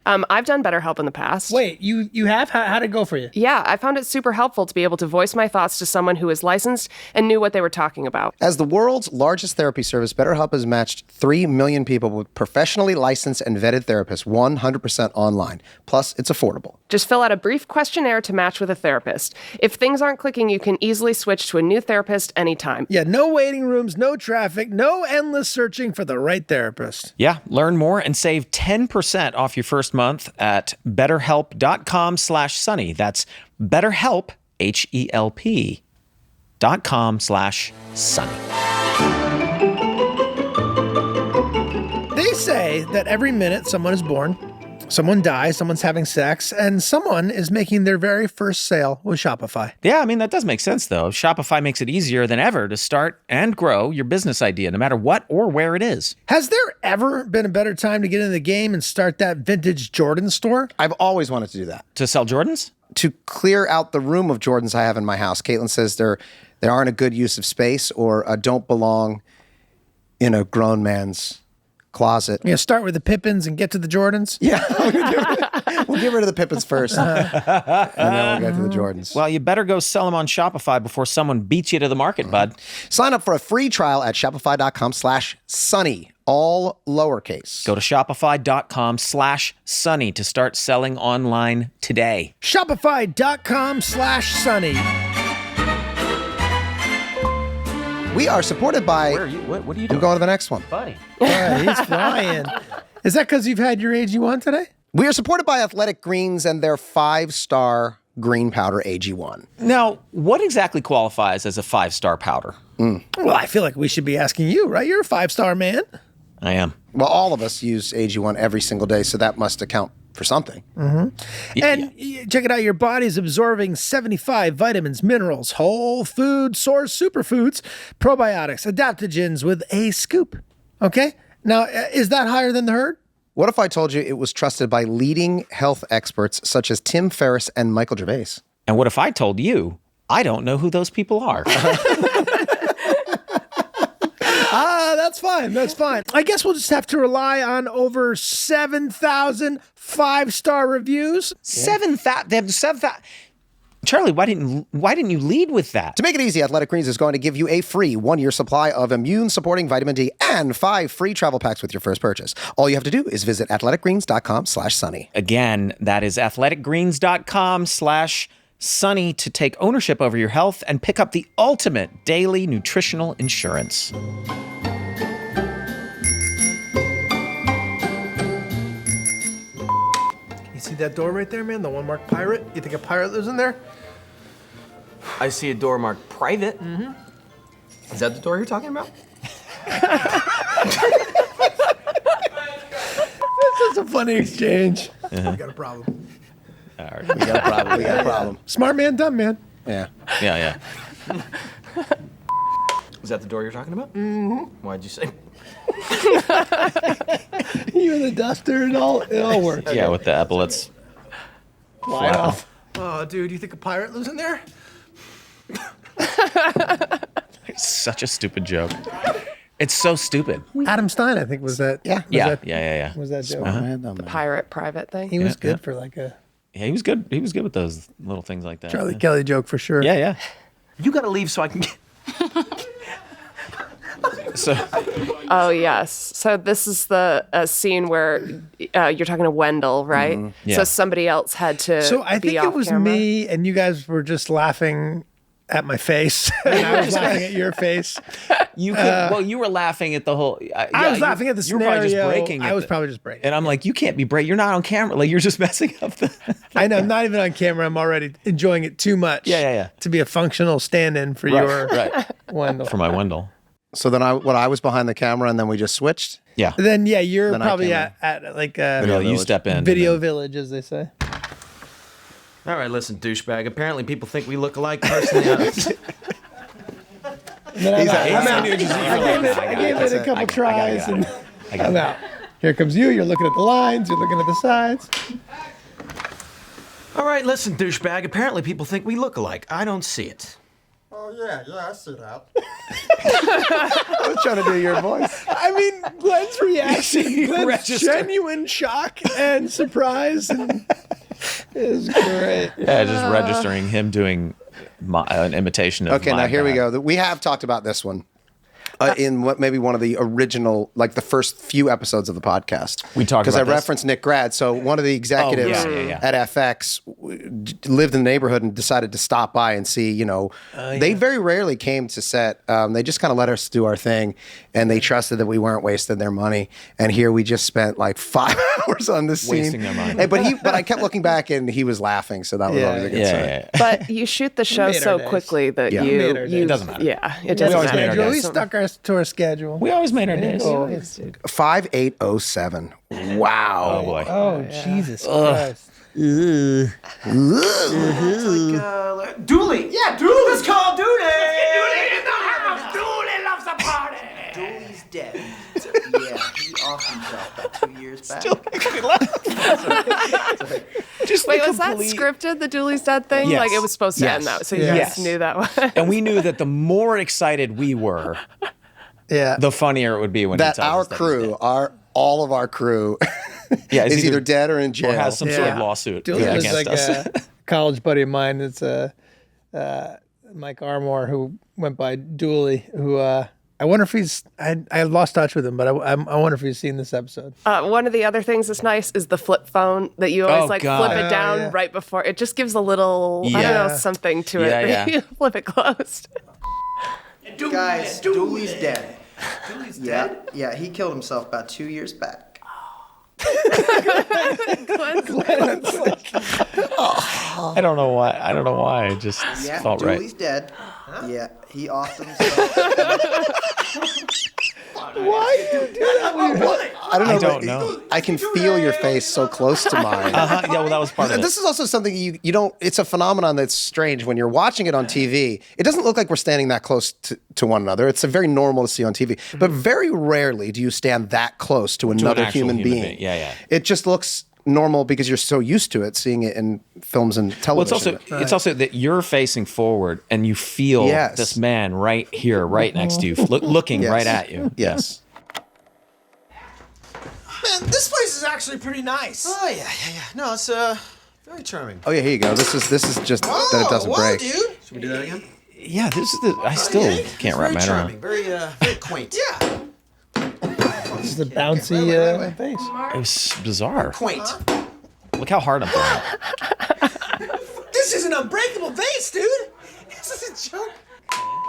Speaker 3: I've done BetterHelp in the past.
Speaker 1: Wait, you have? How'd it go for you?
Speaker 3: Yeah, I found it super helpful to be able to voice my thoughts to someone who is licensed and knew what they were talking about.
Speaker 2: As the world's largest therapy service, BetterHelp has matched 3 million people with professionally licensed and vetted therapists 100% online. Plus, it's affordable.
Speaker 3: Just fill out a brief questionnaire to match with a therapist. If things aren't clicking, you can easily switch to a new therapist anytime.
Speaker 1: Yeah, no waiting rooms, no traffic, no endless searching for the right therapist.
Speaker 4: Yeah, learn more and save 10% off your first month at betterhelp.com/sunny. That's BetterHelp, HELP.com/sunny.
Speaker 1: They say that every minute someone is born, someone dies, someone's having sex, and someone is making their very first sale with Shopify.
Speaker 4: Yeah, I mean, that does make sense, though. Shopify makes it easier than ever to start and grow your business idea, no matter what or where it is.
Speaker 1: Has there ever been a better time to get in the game and start that vintage Jordan store?
Speaker 2: I've always wanted to do that.
Speaker 4: To sell Jordans?
Speaker 2: To clear out the room of Jordans I have in my house. Caitlin says they aren't a good use of space or don't belong in a grown man's closet.
Speaker 1: Yeah, start with the Pippins and get to the Jordans?
Speaker 2: Yeah, we'll get rid of the Pippins first, and then we'll get to the Jordans.
Speaker 4: Well, you better go sell them on Shopify before someone beats you to the market, bud.
Speaker 2: Sign up for a free trial at shopify.com/sunny, all lowercase.
Speaker 4: Go to shopify.com/sunny to start selling online today.
Speaker 1: Shopify.com/sunny.
Speaker 2: We are supported by...
Speaker 4: Where are you? What are you
Speaker 2: I'm
Speaker 4: doing?
Speaker 2: going to the next one.
Speaker 4: Buddy.
Speaker 1: He's flying. Is that because you've had your AG1 today?
Speaker 2: We are supported by Athletic Greens and their 5-star green powder AG1.
Speaker 4: Now, what exactly qualifies as a 5-star powder?
Speaker 1: Well, I feel like we should be asking you, right? You're a 5-star man.
Speaker 4: I am.
Speaker 2: Well, all of us use AG1 every single day, so that must account for something.
Speaker 1: And check it out. Your body's absorbing 75 vitamins, minerals, whole food source superfoods, probiotics, adaptogens with a scoop. Okay? Now, is that higher than the herd?
Speaker 2: What if I told you it was trusted by leading health experts such as Tim Ferriss and Michael Gervais?
Speaker 4: And what if I told you I don't know who those people are?
Speaker 1: That's fine. That's fine. I guess we'll just have to rely on over 7,000 5-star reviews.
Speaker 4: 7,000. They have 7,000. Charlie, why didn't you lead with that?
Speaker 2: To make it easy, Athletic Greens is going to give you a free 1-year supply of immune-supporting vitamin D and 5 free travel packs with your first purchase. All you have to do is visit athleticgreens.com/sunny.
Speaker 4: Again, that is athleticgreens.com/sunny to take ownership over your health and pick up the ultimate daily nutritional insurance.
Speaker 1: You see that door right there, man? The one marked pirate? You think a pirate lives in there?
Speaker 6: I see a door marked private. Mm-hmm. Is that the door you're talking about?
Speaker 1: This is a funny exchange. We got a problem.
Speaker 4: All right.
Speaker 2: We got a problem.
Speaker 1: Smart man, dumb man.
Speaker 2: Yeah.
Speaker 4: Yeah.
Speaker 6: Is that the door you're talking about? Mm-hmm. Why'd you say?
Speaker 1: You and the duster, it all works.
Speaker 4: Yeah, with the epaulets.
Speaker 1: Wow. Oh, dude, you think a pirate lives in there?
Speaker 4: It's such a stupid joke. It's so stupid.
Speaker 1: Adam Stein, I think, was that.
Speaker 4: Yeah.
Speaker 1: Was that joke?
Speaker 3: The pirate private thing.
Speaker 1: He was good for like a
Speaker 4: Yeah, he was good. He was good with those little things like that.
Speaker 1: Charlie Kelly joke for sure.
Speaker 4: Yeah.
Speaker 6: You gotta leave so I can get.
Speaker 4: So,
Speaker 3: Oh yes. So this is the scene where you're talking to Wendell, right?
Speaker 4: Yeah.
Speaker 3: So somebody else had to.
Speaker 1: So I
Speaker 3: be
Speaker 1: think it
Speaker 3: off
Speaker 1: was
Speaker 3: camera.
Speaker 1: me, and you guys were just laughing at my face, and I was laughing at your face.
Speaker 4: you could, you were laughing at the whole.
Speaker 1: I was laughing at the
Speaker 4: You were probably
Speaker 1: scenario.
Speaker 4: just breaking.
Speaker 1: I was probably just breaking.
Speaker 4: And I'm like, you can't be break. You're not on camera. Like you're just messing up the.
Speaker 1: I know. I'm not even on camera. I'm already enjoying it too much.
Speaker 4: Yeah.
Speaker 1: To be a functional stand-in for your Wendell.
Speaker 4: For my Wendell.
Speaker 2: So then I was behind the camera, and then we just switched.
Speaker 4: Yeah.
Speaker 1: Then you're
Speaker 2: Then I
Speaker 1: probably
Speaker 2: came
Speaker 1: at like
Speaker 4: Well, you step in.
Speaker 1: Video Village, as they say.
Speaker 6: All right, listen, douchebag. Apparently, people think we look alike. Personally,
Speaker 1: I'm out. I gave it a couple tries, and I'm out. Here comes you. You're looking at the lines. You're looking at the sides.
Speaker 6: all right, listen, douchebag. Apparently, people think we look alike. I don't see it.
Speaker 8: Oh, yeah, I see that.
Speaker 2: I was trying to do your voice.
Speaker 1: I mean, Glenn's reaction, Glenn's
Speaker 4: Register.
Speaker 1: genuine shock and surprise is great.
Speaker 4: Yeah, just registering him doing an imitation of.
Speaker 2: Okay,
Speaker 4: my
Speaker 2: now here we
Speaker 4: guy.
Speaker 2: go. We have talked about this one in what maybe one of the original, like the first few episodes of the podcast.
Speaker 4: We talked
Speaker 2: because I
Speaker 4: about this?
Speaker 2: referenced Nick Grad. So one of the executives
Speaker 4: yeah.
Speaker 2: at FX lived in the neighborhood and decided to stop by and see. They very rarely came to set. They just kind of let us do our thing, and they trusted that we weren't wasting their money. And here we just spent like 5 hours on this scene,
Speaker 4: Wasting their money.
Speaker 2: But I kept looking back, and he was laughing, so that was always a good sign.
Speaker 4: Yeah.
Speaker 3: But you shoot the show
Speaker 1: made our
Speaker 3: so
Speaker 1: days.
Speaker 3: quickly that
Speaker 2: Yeah.
Speaker 3: you,
Speaker 1: Made our days.
Speaker 3: you
Speaker 4: It doesn't matter.
Speaker 3: Yeah, it doesn't
Speaker 4: always made our
Speaker 3: matter.
Speaker 1: We
Speaker 4: days.
Speaker 1: stuck to our schedule.
Speaker 4: We always made our days.
Speaker 2: 5807. Wow.
Speaker 4: Oh boy.
Speaker 1: Oh, Jesus Christ.
Speaker 6: Dooley. Yeah, Dooley. Let's call Dooley. Let's get Dooley in the house. Dooley loves a party.
Speaker 7: Dooley's dead. Yeah, he offed himself about 2 years back.
Speaker 4: Just
Speaker 3: Wait,
Speaker 4: the
Speaker 3: was that
Speaker 4: complete-
Speaker 3: scripted, the Dooley's Dead thing?
Speaker 4: Yes.
Speaker 3: Like it was supposed to end that, so you
Speaker 4: Yes.
Speaker 3: guys knew that one.
Speaker 4: And we knew that the more excited we were,
Speaker 1: Yeah.
Speaker 4: the funnier it would be when he
Speaker 2: That
Speaker 4: tells
Speaker 2: our
Speaker 4: us that he's
Speaker 2: crew, all of our crew,
Speaker 4: Yeah,
Speaker 2: is
Speaker 4: it's
Speaker 2: either dead or in
Speaker 4: dead.
Speaker 2: jail.
Speaker 4: Or has some sort of
Speaker 1: Yeah.
Speaker 4: lawsuit
Speaker 1: Dooley was
Speaker 4: against
Speaker 1: like
Speaker 4: us.
Speaker 1: a college buddy of mine. It's Mike Armour, who went by Dooley, who I wonder if he's, I lost touch with him, but I wonder if he's seen this episode.
Speaker 3: One of the other things that's nice is the flip phone that you always
Speaker 4: Oh,
Speaker 3: like
Speaker 4: God.
Speaker 3: flip it down
Speaker 1: yeah.
Speaker 3: right before. It just gives a little, I don't know,
Speaker 1: Yeah.
Speaker 3: something to
Speaker 4: Yeah,
Speaker 3: it.
Speaker 4: yeah.
Speaker 3: You flip it closed.
Speaker 7: Guys, Dooley's dead. Dooley's dead? Yeah, he killed himself about 2 years back.
Speaker 4: I don't know why. I just
Speaker 7: Yeah,
Speaker 4: felt
Speaker 7: Dooley's
Speaker 4: right.
Speaker 7: dead. Yeah, he offed himself.
Speaker 1: Why do you do that?
Speaker 2: I don't know.
Speaker 4: I don't
Speaker 2: but
Speaker 4: know.
Speaker 2: I can feel your face so close to mine.
Speaker 4: Yeah, well, that was part of it.
Speaker 2: This is also something you don't. It's a phenomenon that's strange when you're watching it on TV. It doesn't look like we're standing that close to one another. It's a very normal to see on TV, but very rarely do you stand that close to another
Speaker 4: actual
Speaker 2: human
Speaker 4: human
Speaker 2: being.
Speaker 4: being. Yeah.
Speaker 2: It just looks normal because you're so used to it, seeing it in films and television.
Speaker 4: Well, it's also that you're facing forward and you feel
Speaker 2: Yes.
Speaker 4: this man right here, right next to you, looking right at you.
Speaker 2: Yes.
Speaker 9: Man, this place is actually pretty nice.
Speaker 6: Oh yeah. No, it's very charming.
Speaker 2: Oh yeah, here you go. This is just that it doesn't break.
Speaker 9: Dude.
Speaker 6: Should we do that again?
Speaker 4: Yeah, this is I still can't wrap my head around.
Speaker 6: Very quaint.
Speaker 9: Yeah.
Speaker 1: This is the bouncy bass.
Speaker 4: It was bizarre.
Speaker 6: Quaint.
Speaker 4: Look how hard I'm throwing.
Speaker 9: This is an unbreakable vase, dude. This is a joke.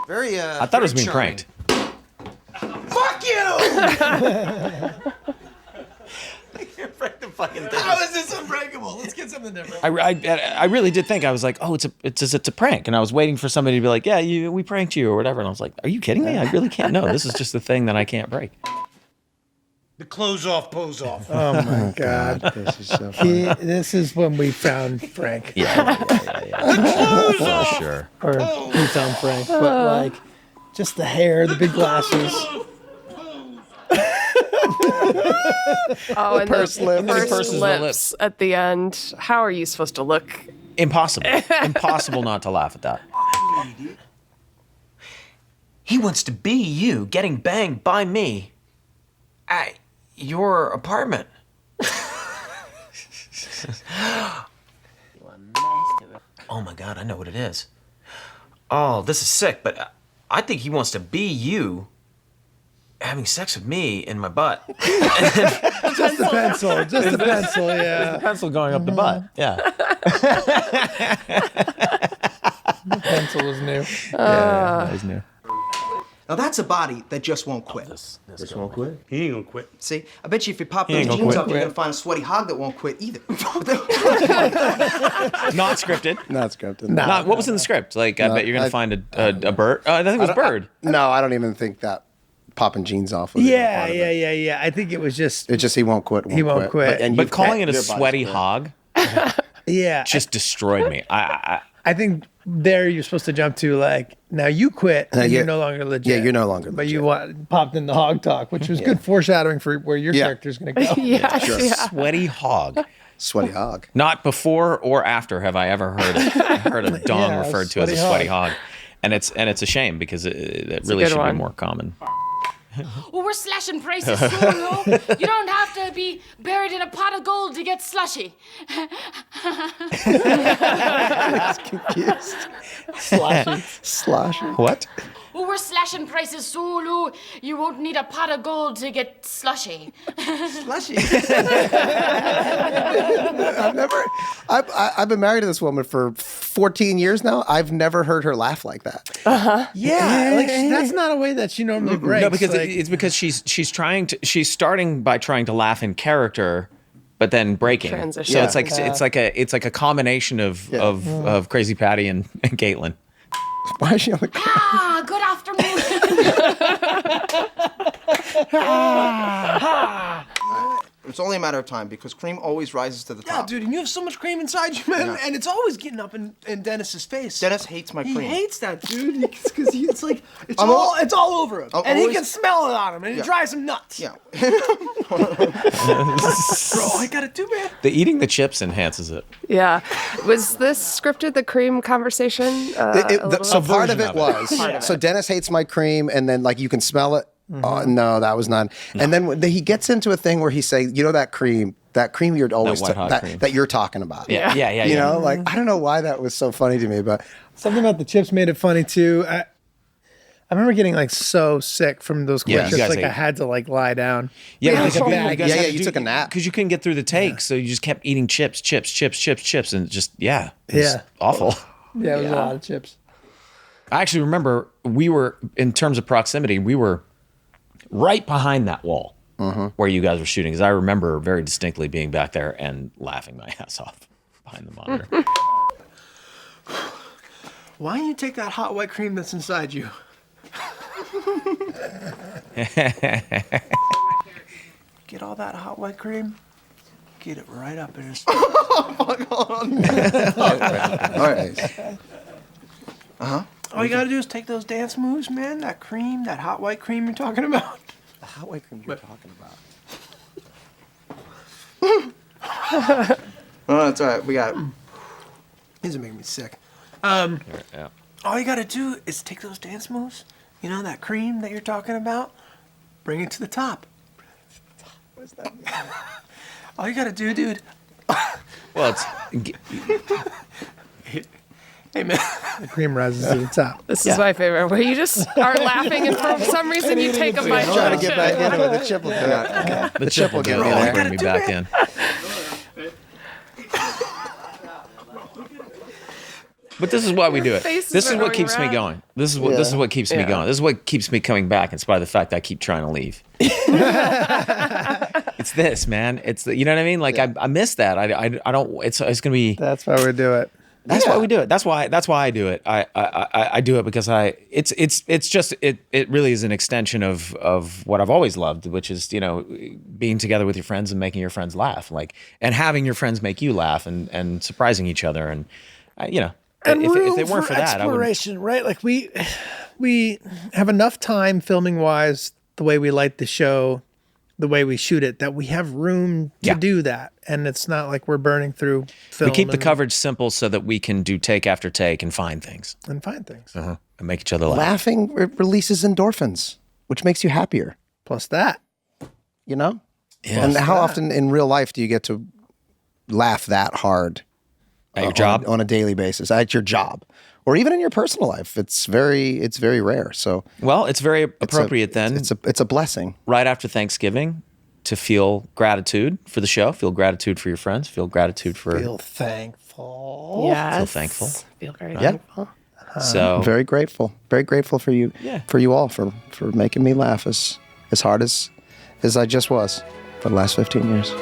Speaker 6: Very.
Speaker 4: I thought it was being pranked.
Speaker 9: Fuck you!
Speaker 6: Break the fucking thing.
Speaker 9: How is this unbreakable? Let's get something different.
Speaker 4: I really did think I was like, oh, it's a prank, and I was waiting for somebody to be like, yeah, we pranked you or whatever, and I was like, are you kidding me? I really can't. No, this is just a thing that I can't break.
Speaker 5: The close off, pose off.
Speaker 1: Oh my God.
Speaker 2: This is so funny.
Speaker 1: This is when we found Frank.
Speaker 4: Yeah. For sure.
Speaker 1: Or we found Frank. But like, just the hair, the big glasses.
Speaker 3: Oh, and
Speaker 2: pursed
Speaker 3: the
Speaker 2: lips.
Speaker 3: pursed
Speaker 4: Purses the
Speaker 3: lips
Speaker 4: lips.
Speaker 3: at the end. How are you supposed to look?
Speaker 4: Impossible. Impossible not to laugh at that.
Speaker 6: He wants to be you, getting banged by me at your apartment. Oh my God, I know what it is. Oh, this is sick, but I think he wants to be you having sex with me in my butt.
Speaker 1: Just the pencil. Just the pencil, yeah.
Speaker 4: Pencil going up the butt. Yeah.
Speaker 1: The pencil was new.
Speaker 4: Yeah, that is new.
Speaker 9: Now that's a body that just won't quit.
Speaker 6: This won't quit.
Speaker 5: He ain't gonna quit.
Speaker 9: See, I bet you if you pop
Speaker 4: He ain't
Speaker 9: those
Speaker 4: gonna
Speaker 9: jeans
Speaker 4: quit.
Speaker 9: up, you're gonna find a sweaty hog that won't quit either.
Speaker 4: Not scripted.
Speaker 2: Not scripted.
Speaker 4: Not what was in the script? Like, I bet you're gonna find a bird. I think it was bird.
Speaker 2: No, I don't even think that popping jeans off. Was
Speaker 1: Yeah. I think it was just.
Speaker 2: It's just he won't quit.
Speaker 1: He won't quit.
Speaker 2: and
Speaker 4: But
Speaker 2: you've
Speaker 4: calling
Speaker 2: kept
Speaker 4: it a
Speaker 2: your body's
Speaker 4: sweaty
Speaker 2: quit.
Speaker 4: hog
Speaker 1: Yeah.
Speaker 4: just destroyed me.
Speaker 1: I think there you're supposed to jump to like, now you quit and you're no longer legit.
Speaker 2: Yeah, you're no longer
Speaker 1: But
Speaker 2: legit.
Speaker 1: you popped in the hog talk, which was good foreshadowing for where your character's going to go.
Speaker 3: Yes,
Speaker 2: Sure.
Speaker 3: yeah.
Speaker 4: Sweaty hog.
Speaker 2: Sweaty hog.
Speaker 4: Not before or after have I ever heard a Dawn
Speaker 1: Yeah,
Speaker 4: referred to as a
Speaker 1: sweaty
Speaker 4: sweaty
Speaker 1: hog.
Speaker 4: hog, and it's a shame because it really
Speaker 3: good
Speaker 4: should
Speaker 3: one.
Speaker 4: be more common.
Speaker 10: Well, we're slashing prices so low, you don't have to be buried in a pot of gold to get slushy.
Speaker 2: Confused. Sloshy.
Speaker 4: What?
Speaker 10: Well, we're slashing prices so low, you won't need a pot of gold to get slushy.
Speaker 2: I've been married to this woman for 14 years now. I've never heard her laugh like that.
Speaker 1: Yeah, like that's not a way that she normally breaks.
Speaker 4: No, because
Speaker 1: like,
Speaker 4: it's because she's starting by trying to laugh in character, but then breaking.
Speaker 3: Transition.
Speaker 4: So it's like a combination of Crazy Patty and Caitlin.
Speaker 2: Why is she on the
Speaker 10: Ah, good afternoon.
Speaker 7: It's only a matter of time because cream always rises to the
Speaker 9: Yeah,
Speaker 7: top.
Speaker 9: dude, and you have so much cream inside you, man,
Speaker 7: Yeah.
Speaker 9: and it's always getting up in Dennis's face.
Speaker 7: Dennis hates my
Speaker 9: He
Speaker 7: cream.
Speaker 9: hates that, dude, because it's like it's
Speaker 7: I'm
Speaker 9: all over him,
Speaker 7: I'm
Speaker 9: and he
Speaker 7: always-
Speaker 9: can smell it on him, and it
Speaker 7: Yeah.
Speaker 9: drives him nuts.
Speaker 7: Yeah.
Speaker 9: Bro, I gotta do, man.
Speaker 4: The eating the chips enhances it.
Speaker 3: Yeah. Was this scripted, the cream conversation?
Speaker 2: So part of
Speaker 4: version
Speaker 2: it
Speaker 4: of it.
Speaker 2: was. So Dennis hates my cream, and then like you can smell it. Oh, no, that was none. And then when he gets into a thing where he say, you know, that cream you're always
Speaker 4: white hot cream.
Speaker 2: that you're talking about.
Speaker 4: Yeah.
Speaker 2: You know, like I don't know why that was so funny to me, but
Speaker 1: something about the chips made it funny too. I remember getting like so sick from those
Speaker 4: Yeah,
Speaker 1: quick
Speaker 4: you
Speaker 1: chips,
Speaker 4: guys
Speaker 1: like I
Speaker 4: ate.
Speaker 1: had to like lie down.
Speaker 4: Yeah,
Speaker 1: Like
Speaker 4: because
Speaker 1: a bag.
Speaker 2: you took a nap
Speaker 4: because you couldn't get through the take, so you just kept eating chips, and it just it was awful.
Speaker 1: Yeah, it was a lot of chips.
Speaker 4: I actually remember we were, in terms of proximity, we were right behind that wall where you guys were shooting. Because I remember very distinctly being back there and laughing my ass off behind the monitor.
Speaker 9: Why don't you take that hot white cream that's inside you? Get all that hot white cream. Get it right up in his.
Speaker 2: all right.
Speaker 9: All you gotta do is take those dance moves, man. That cream, that hot white cream you're talking about.
Speaker 2: The hot white cream you're talking about.
Speaker 9: Oh, that's all right. We got it. These are making me sick.
Speaker 4: Yeah.
Speaker 9: All you gotta do is take those dance moves. You know that cream that you're talking about? Bring it to the top. What's that? All you gotta do, dude.
Speaker 4: Well, it's
Speaker 9: Hey, man.
Speaker 1: The cream rises to the top.
Speaker 3: This is my favorite, where you just are laughing and for some reason you take a bite.
Speaker 2: I'm trying to get back into it. The chip will do it.
Speaker 4: the chip will
Speaker 2: get me there.
Speaker 4: bring me back in. But this is why we do it.
Speaker 3: Faces
Speaker 4: This is
Speaker 3: are
Speaker 4: what
Speaker 3: going
Speaker 4: keeps me
Speaker 3: red.
Speaker 4: going. This is what keeps me going. This is what keeps me coming back in spite of the fact that I keep trying to leave. It's this, man. It's you know what I mean? Like I miss that. I don't. It's gonna be.
Speaker 1: That's why we do it.
Speaker 4: That's why we do it. That's why I do it. I do it because it's just it really is an extension of what I've always loved, which is, you know, being together with your friends and making your friends laugh, like, and having your friends make you laugh and surprising each other, and you know,
Speaker 1: And
Speaker 4: if
Speaker 1: room
Speaker 4: it weren't for that, I would.
Speaker 1: exploration, right? Like we have enough time filming wise, the way we light the show, the way we shoot it, that we have room to do that, and it's not like we're burning through film.
Speaker 4: We keep the coverage simple so that we can do take after take and find things
Speaker 1: and find things
Speaker 4: and make each other laugh.
Speaker 2: Laughing releases endorphins, which makes you happier.
Speaker 1: Plus that,
Speaker 2: you know.
Speaker 4: Yeah.
Speaker 2: And how often in real life do you get to laugh that hard
Speaker 4: at your job
Speaker 2: on a daily basis, at your job, or even in your personal life? It's very rare. So
Speaker 4: well, it's very appropriate then.
Speaker 2: It's a blessing.
Speaker 4: Right after Thanksgiving, to feel gratitude for the show, feel gratitude for your friends, feel gratitude for
Speaker 1: feel thankful.
Speaker 3: Yes.
Speaker 4: Feel thankful.
Speaker 3: Feel very
Speaker 2: Yeah.
Speaker 3: thankful.
Speaker 4: So
Speaker 2: I'm very grateful for you, for you all, for making me laugh as hard as I just was for the last 15 years.